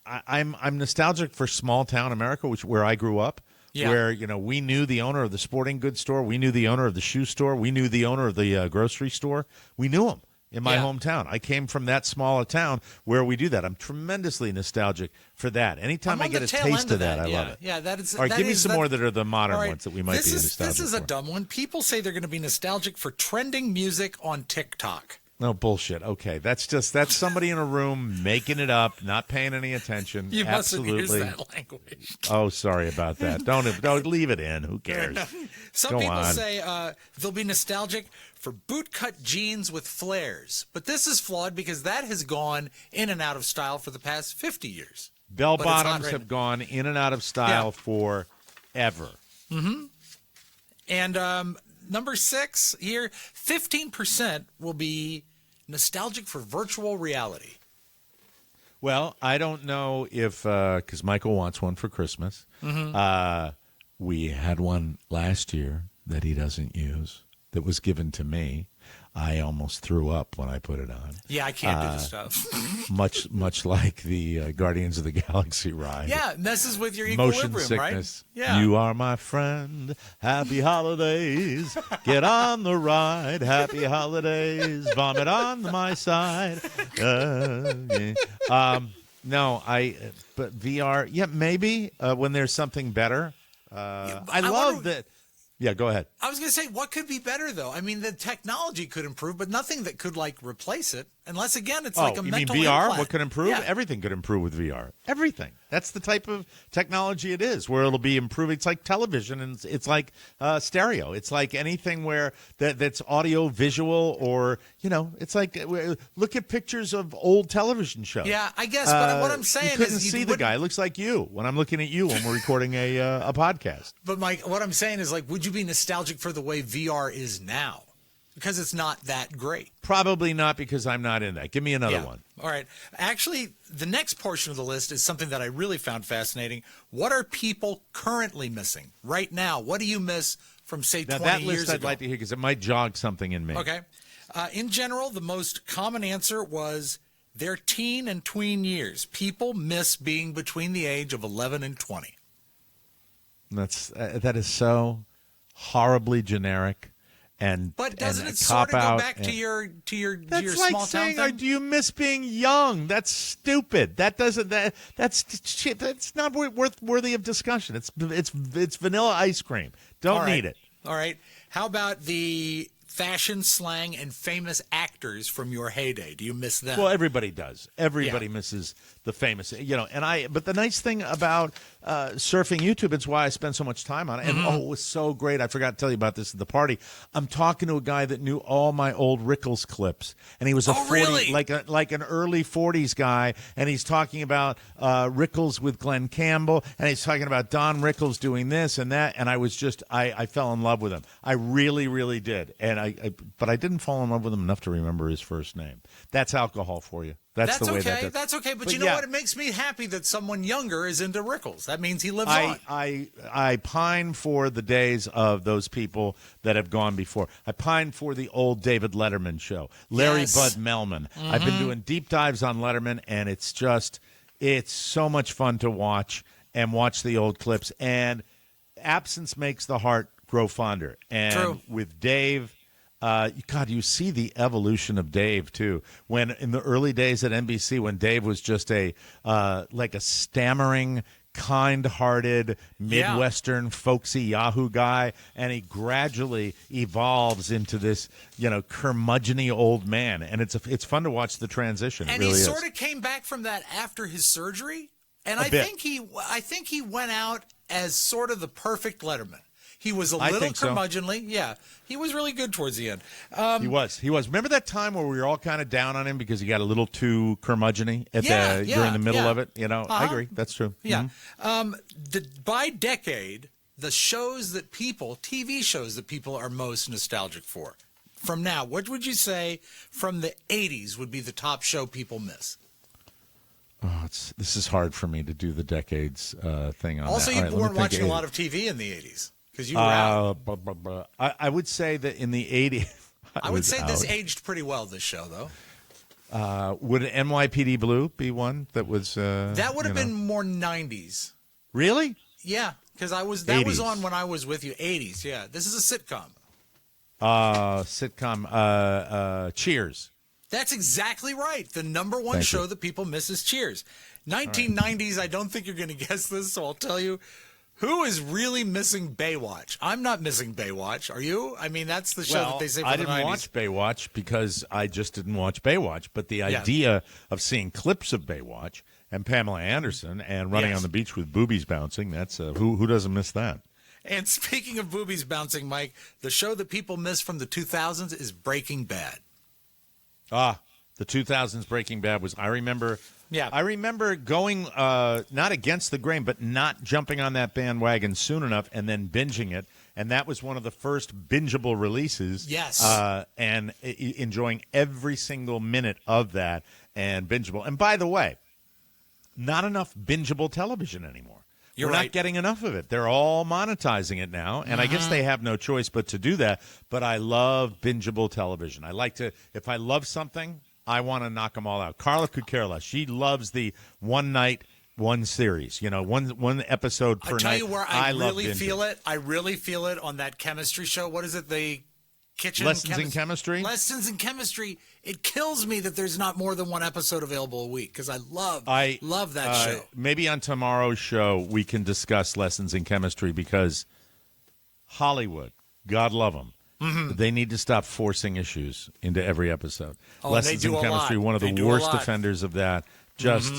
I'm nostalgic for small town America, where I grew up, where, we knew the owner of the sporting goods store. We knew the owner of the shoe store. We knew the owner of the grocery store. We knew them. In my hometown. I came from that small a town where we do that. I'm tremendously nostalgic for that. Anytime I get a taste of that, I love it. Yeah, that is. All right, give me some more that are the modern ones that we might be nostalgic This is for. a dumb one. People say they're going to be nostalgic for trending music on TikTok. No, bullshit. Okay, that's somebody in a room making it up, not paying any attention. You Absolutely. mustn't use that language. Oh, sorry about that. Don't leave it in. Who cares? Some people say they'll be nostalgic for bootcut jeans with flares, but this is flawed because that has gone in and out of style for the past 50 years. Bell bottoms have gone in and out of style forever. And number 6 here, 15% will be nostalgic for virtual reality. Well, I don't know if because Michael wants one for Christmas. We had one last year that he doesn't use that was given to me. I almost threw up when I put it on. Yeah, I can't do this stuff. much like the Guardians of the Galaxy ride. Yeah, messes with your Motion equilibrium, sickness. right? Yeah. You are my friend. Happy holidays. Get on the ride. Happy holidays. Vomit on my side. No, but VR. Yeah, maybe when there's something better. I love that. Yeah, go ahead. I was going to say, what could be better, though? I mean, the technology could improve, but nothing that could, replace it. Unless, again, it's like a mental you mean VR? implant. What could improve? Yeah. Everything could improve with VR. Everything. That's the type of technology it is, where it'll be improving. It's like television, and it's like stereo. It's like anything where that's audio, visual, or, it's like, look at pictures of old television shows. Yeah, I guess, but what I'm saying is... You couldn't see the guy. It looks like you when I'm looking at you when we're recording a podcast. But, Mike, what I'm saying is, would you be nostalgic for the way VR is now? Because it's not that great. Probably not, because I'm not in that. Give me another one. All right. Actually, the next portion of the list is something that I really found fascinating. What are people currently missing right now? What do you miss from, say, 20 years ago? That list I'd like to hear, because it might jog something in me. Okay. In general, the most common answer was their teen and tween years. People miss being between the age of 11 and 20. That is so horribly generic. But doesn't it sort of go back to your small saying, town thing? do you miss being young? That's stupid. That's shit. That's not worthy of discussion. It's vanilla ice cream. Don't need it. All right. How about the fashion, slang, and famous actors from your heyday? Do you miss them? Well, everybody does. Everybody misses the famous, but the nice thing about surfing YouTube, it's why I spend so much time on it. And it was so great. I forgot to tell you about this at the party. I'm talking to a guy that knew all my old Rickles clips, and he was a 40, really? like an early 40s guy, and he's talking about Rickles with Glenn Campbell, and he's talking about Don Rickles doing this and that, and I was just I fell in love with him. I really, really did. And but I didn't fall in love with him enough to remember his first name. That's alcohol for you. That's the way okay. that. That's okay. But you know what? It makes me happy that someone younger is into Rickles. That means he lives on. I pine for the days of those people that have gone before. I pine for the old David Letterman show. Larry Bud Melman. I've been doing deep dives on Letterman, and it's so much fun to watch the old clips. And absence makes the heart grow fonder. And True. with Dave, God, you see the evolution of Dave too. When in the early days at NBC, when Dave was just a stammering, kind-hearted Midwestern folksy Yahoo guy, and he gradually evolves into this curmudgeon-y old man, and it's fun to watch the transition. And it really he is. sort of came back from that after his surgery, and I bit. think he went out as sort of the perfect Letterman. He was a I little think so. curmudgeonly. Yeah, he was really good towards the end. He was. Remember that time where we were all kind of down on him because he got a little too curmudgeon-y during the middle of it? I agree. That's true. Yeah. By decade, the TV shows that people are most nostalgic for. From now, what would you say from the 80s would be the top show people miss? Oh, this is hard for me to do the decades thing on also, that. you All right, weren't watching a 80s. lot of TV in the 80s because you were out. I would say that in the 80s, I would say this aged pretty well, this show, though. Would NYPD Blue be one that was? That would have been more 90s. Really? Yeah, because that was 80s. on when I was with you. 80s, yeah. This is a sitcom. Cheers. That's exactly right. The number one Thank show you. that people miss is Cheers. 1990s, I don't think you're going to guess this, so I'll tell you. Who is really missing Baywatch? I'm not missing Baywatch. Are you? I mean, that's the show that they say for I the didn't 90s. watch Baywatch because I just didn't watch Baywatch. But the idea of seeing clips of Baywatch and Pamela Anderson and running on the beach with boobies bouncing, that's who doesn't miss that? And speaking of boobies bouncing, Mike, the show that people miss from the 2000s is Breaking Bad. The 2000s Breaking Bad was, I remember going not against the grain, but not jumping on that bandwagon soon enough and then binging it. And that was one of the first bingeable releases. Yes. And enjoying every single minute of that and bingeable. And by the way, not enough bingeable television anymore. We're not getting enough of it. They're all monetizing it now, and I guess they have no choice but to do that. But I love bingeable television. I like to, if I love something, I want to knock them all out. Carla could care less. She loves the one night, one series. One episode per night. I tell you where I really love feel it. I really feel it on that chemistry show. What is it? The kitchen Lessons in Chemistry. Lessons in Chemistry. It kills me that there's not more than one episode available a week because I love that show. Maybe on tomorrow's show we can discuss Lessons in Chemistry because Hollywood, God love them, they need to stop forcing issues into every episode. Lessons in Chemistry, one of the worst offenders of that. Just,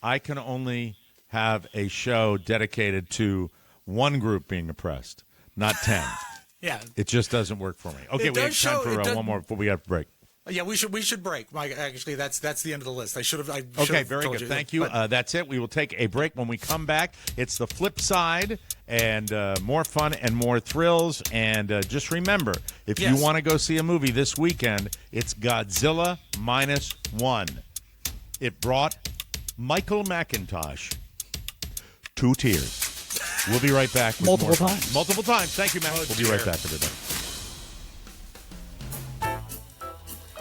I can only have a show dedicated to one group being oppressed, not 10. Yeah. It just doesn't work for me. Okay, we have time for one more before we have to break. Yeah, we should break, Mike. Actually, that's the end of the list. Okay, very good. Thank you. That's it. We will take a break. When we come back, it's the flip side and more fun and more thrills. And just remember, if you want to go see a movie this weekend, it's Godzilla -1. It brought Michael McIntosh 2 tears. We'll be right back. With Multiple more. times. Multiple times. Thank you, Matt. We'll be right back, everybody.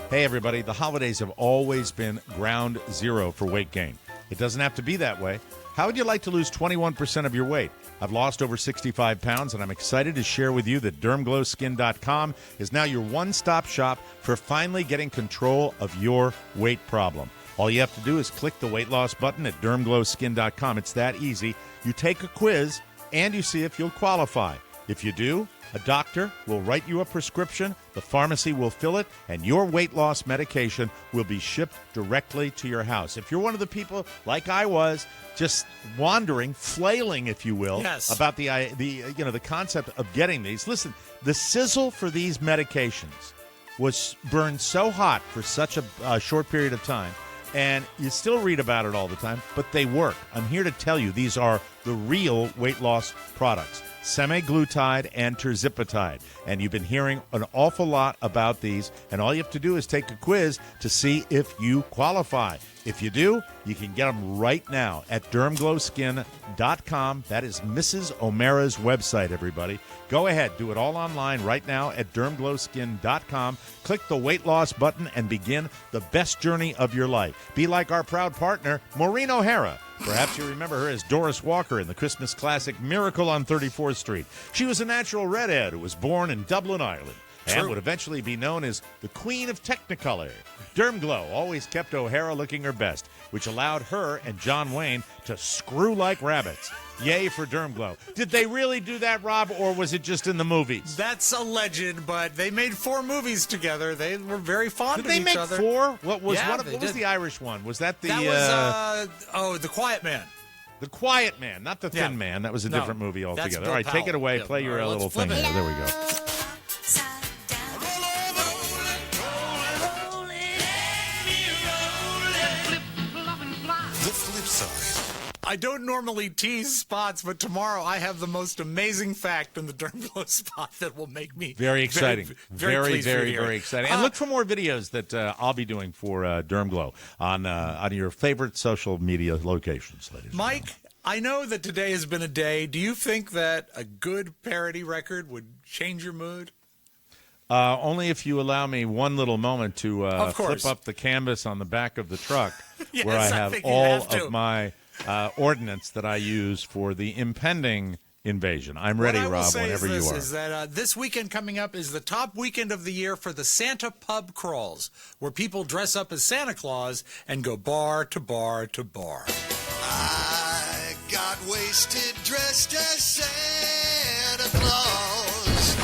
Hey, everybody. The holidays have always been ground zero for weight gain. It doesn't have to be that way. How would you like to lose 21% of your weight? I've lost over 65 pounds, and I'm excited to share with you that DermGlowSkin.com is now your one-stop shop for finally getting control of your weight problem. All you have to do is click the weight loss button at DermGlowSkin.com. It's that easy. You take a quiz, and you see if you'll qualify. If you do, a doctor will write you a prescription, the pharmacy will fill it, and your weight loss medication will be shipped directly to your house. If you're one of the people, like I was, just wandering, flailing, if you will, about the concept of getting these, listen, the sizzle for these medications was burned so hot for such a short period of time, and you still read about it all the time, but they work. I'm here to tell you these are the real weight loss products. Semaglutide and terzipatide. And you've been hearing an awful lot about these, and all you have to do is take a quiz to see if you qualify. If you do, you can get them right now at DermGlowSkin.com. That is Mrs. O'Mara's website, everybody. Go ahead, do it all online right now at DermGlowSkin.com. Click the weight loss button and begin the best journey of your life. Be like our proud partner, Maureen O'Hara. Perhaps you remember her as Doris Walker in the Christmas classic Miracle on 34th Street. She was a natural redhead who was born in Dublin, Ireland. and would eventually be known as the Queen of Technicolor. Dermglow always kept O'Hara looking her best, which allowed her and John Wayne to screw like rabbits. Yay for Dermglow. Did they really do that, Rob, or was it just in the movies? That's a legend, but they made 4 movies together. They were very fond Did of they each make other. 4? What was Yeah, what was did. the Irish one? Was that the That was The Quiet Man. The Quiet Man, not the Thin Yeah. Man. That was a No, different movie that's altogether. Bill All right, take it Powell. away. Yeah, Play your all right, little let's flip thing it. there. There we go. The flip side. I don't normally tease spots, but tomorrow I have the most amazing fact in the Dermglow spot that will make me Very exciting. very, pleased for you to hear very it. exciting. And look for more videos that I'll be doing for Dermglow on your favorite social media locations, ladies and gentlemen. Mike, I know that today has been a day. Do you think that a good parody record would change your mood? Only if you allow me one little moment to Of course. flip up the canvas on the back of the truck Yes, where I I have think you'd all have to. of my ordnance that I use for the impending invasion. I'm ready, what I will Rob, say whenever is this, you are. Is that this weekend coming up is the top weekend of the year for the Santa pub crawls, where people dress up as Santa Claus and go bar to bar to bar. I got wasted dressed as Santa Claus,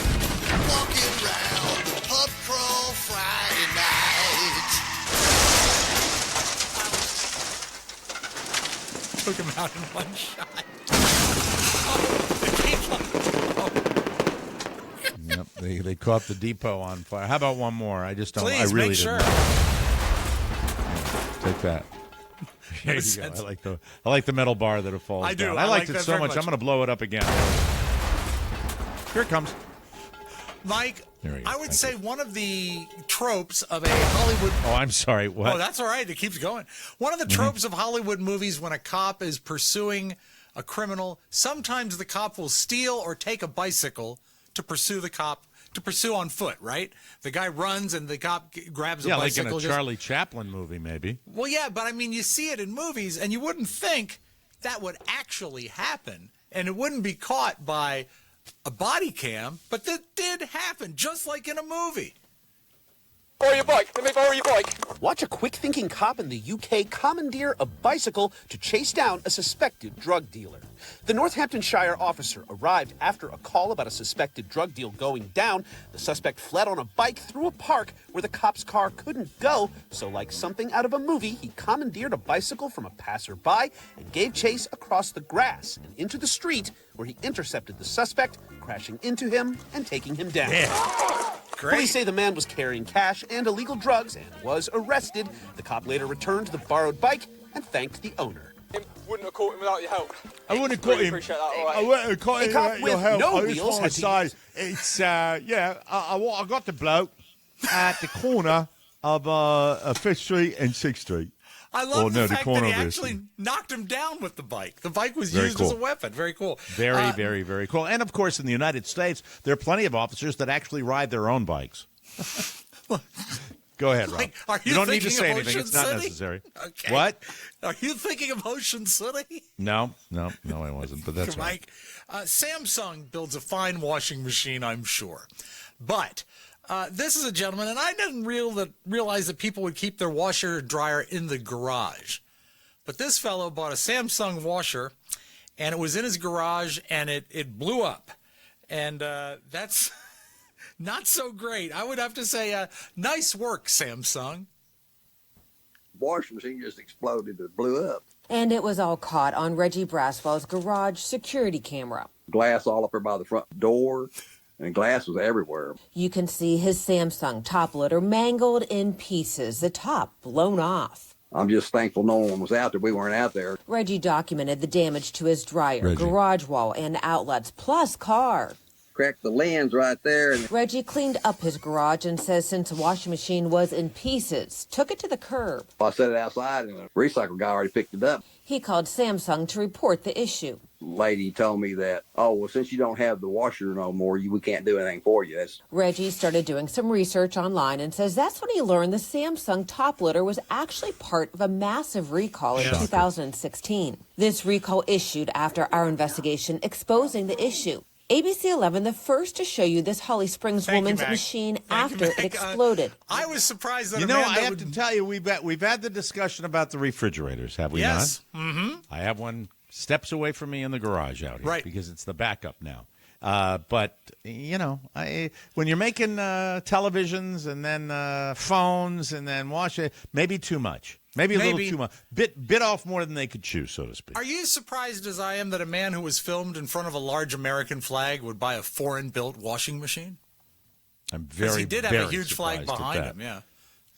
walking around the pub crawl Friday night. Took him out in one shot. Yep, they caught the depot on fire. How about one more? I just don't. Please I really make didn't sure. know. Take that. There you go. I like the metal bar that it falls I do. down. I I liked like it that so very much. much. I'm going to blow it up again. Here it comes. Mike, There we go. I would Thank say one of the tropes of a Hollywood. Oh, I'm sorry. What? Oh, that's all right. It keeps going. One of the tropes of Hollywood movies when a cop is pursuing a criminal, sometimes the cop will steal or take a bicycle to pursue the cop, to pursue on foot, right? The guy runs and the cop grabs a yeah, like in bicycle. a Charlie Chaplin movie, maybe. Well, yeah, but I mean, you see it in movies, and you wouldn't think that would actually happen, and it wouldn't be caught by a body cam, but that did happen, just like in a movie. Borrow your bike. Let me borrow your bike. Watch a quick-thinking cop in the UK commandeer a bicycle to chase down a suspected drug dealer. The Northamptonshire officer arrived after a call about a suspected drug deal going down. The suspect fled on a bike through a park where the cop's car couldn't go, so like something out of a movie, he commandeered a bicycle from a passerby and gave chase across the grass and into the street where he intercepted the suspect, crashing into him and taking him down. Police say the man was carrying cash and illegal drugs and was arrested. The cop later returned the borrowed bike and thanked the owner. Wouldn't have caught him without your help. I wouldn't have Really caught him. appreciate that, all right. I wouldn't have caught A him cop without with your help. no I just wheels want to had to say, use- it's, I got the bloke at the corner of 5th Street and 6th Street. I love no, the the fact corner that he of this. actually knocked him down with the bike. The bike was Very used cool. as a weapon. Very cool. Very, very, very cool. And, of course, in the United States, there are plenty of officers that actually ride their own bikes. Go ahead, Rob. Like, are you don't need to thinking say of anything. Ocean It's not City? necessary. Okay. What? Are you thinking of Ocean City? No, I wasn't, but that's right. Mike, Samsung builds a fine washing machine, I'm sure. But this is a gentleman, and I didn't realize that people would keep their washer and dryer in the garage. But this fellow bought a Samsung washer, and it was in his garage, and it blew up. And that's not so great. I would have to say, nice work, Samsung. Washing machine just exploded and blew up. And it was all caught on Reggie Braswell's garage security camera. Glass all up there by the front door, and glass was everywhere. You can see his Samsung top loader mangled in pieces, the top blown off. I'm just thankful no one was out there. We weren't out there. Reggie documented the damage to his dryer, Reggie. garage wall, and outlets, plus car. Cracked the lens right there, and Reggie cleaned up his garage and says since the washing machine was in pieces, took it to the curb. I set it outside, and a recycle guy already picked it up. He called Samsung to report the issue. Lady told me that, oh, well, since you don't have the washer no more, we can't do anything for you. That's Reggie started doing some research online and says that's when he learned the Samsung top loader was actually part of a massive recall in 2016. This recall issued after our investigation exposing the issue. ABC 11, the first to show you this Holly Springs Thank you, woman's Mac. machine Thank you, after it Mac. exploded. I was surprised that You know, Amanda I have would... to tell you, we've had the discussion about the refrigerators, have we Yes. not? Mm-hmm. I have one steps away from me in the garage out here, Right. because it's the backup now. But you know, when you're making televisions and then phones and then maybe too much, maybe a little too much, bit off more than they could chew, so to speak. Are you surprised as I am that a man who was filmed in front of a large American flag would buy a foreign-built washing machine? I'm Because very, he did have very a huge flag surprised at behind that. him, yeah.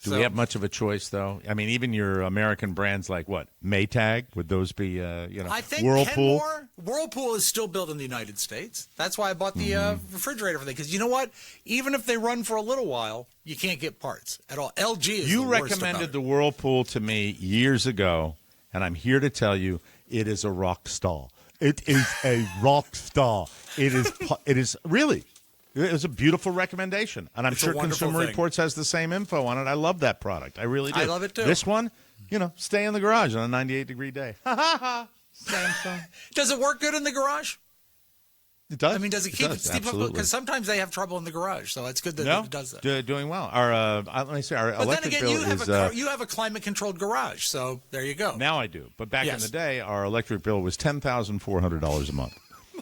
Do we have much of a choice, though? I mean, even your American brands like what? Maytag? Would those be, I think Whirlpool? Whirlpool is still built in the United States. That's why I bought the refrigerator for them. Because you know what? Even if they run for a little while, you can't get parts at all. LG is You the worst recommended about it. the Whirlpool to me years ago, and I'm here to tell you it is a rock star. It is a rock star. It is really. It was a beautiful recommendation, and I'm It's a sure wonderful Consumer thing. Reports has the same info on it. I love that product. I really do. I love it, too. This one, stay in the garage on a 98-degree day. Ha ha ha. Samsung. Does it work good in the garage? It does. I mean, does it keep it steep up? Absolutely. Because sometimes they have trouble in the garage, so it's good that it does that. Doing well. Our let me see. Our But then electric again, bill you have a climate-controlled garage, so there you go. now I do, but back in Yes. the day, our electric bill was $10,400 a month.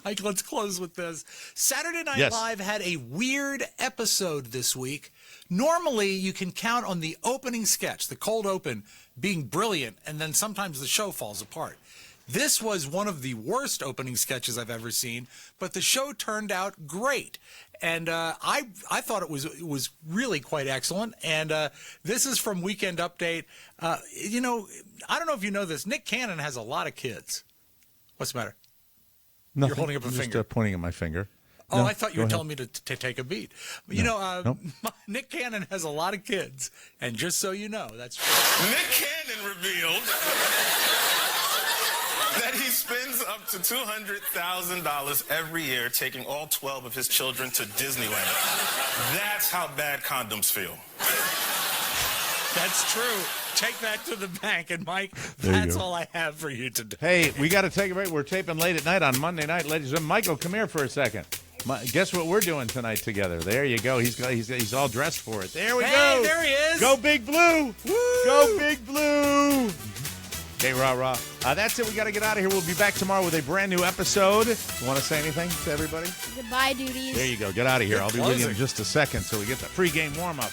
Mike, let's close with this. Saturday Night Yes. Live had a weird episode this week. Normally, you can count on the opening sketch, the cold open, being brilliant, and then sometimes the show falls apart. This was one of the worst opening sketches I've ever seen, but the show turned out great. And I thought it was really quite excellent. And this is from Weekend Update. I don't know if you know this. Nick Cannon has a lot of kids. What's the matter? Nothing. You're holding up a I'm finger. Just pointing at my finger. Oh, No, I thought you go were ahead. telling me to take a beat. Nope. Nick Cannon has a lot of kids, and just so you know, that's true. Nick Cannon revealed that he spends up to $200,000 every year taking all 12 of his children to Disneyland. That's how bad condoms feel. That's true. Take that to the bank, and Mike, There you that's go. all I have for you today. Hey, we got to take a break. We're taping late at night on Monday night, ladies and gentlemen. Michael, come here for a second. Guess what we're doing tonight together? There you go. He's all dressed for it. There we go. There he is. Go Big Blue. Woo! Go Big Blue. Okay, rah. That's it. We got to get out of here. We'll be back tomorrow with a brand new episode. You want to say anything to everybody? Goodbye, duties. There you go. Get out of here. I'll be with you in closing. just a second so we get the pregame warm-up.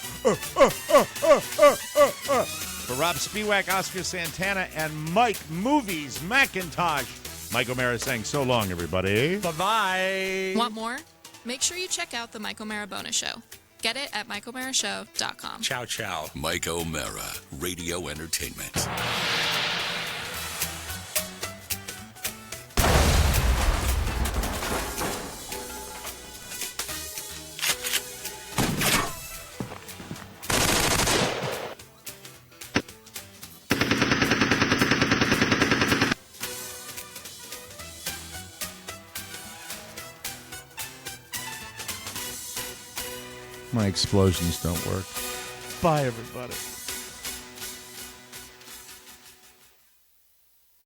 For Robb Spiewak, Oscar Santana, and Mike Movies McIntosh, Mike O'Mara saying so long, everybody. Bye-bye. Want more? Make sure you check out the Mike O'Mara Bonus Show. Get it at MikeO'MaraShow.com. Ciao, ciao. Mike O'Mara, Radio Entertainment. My explosions don't work. Bye, everybody.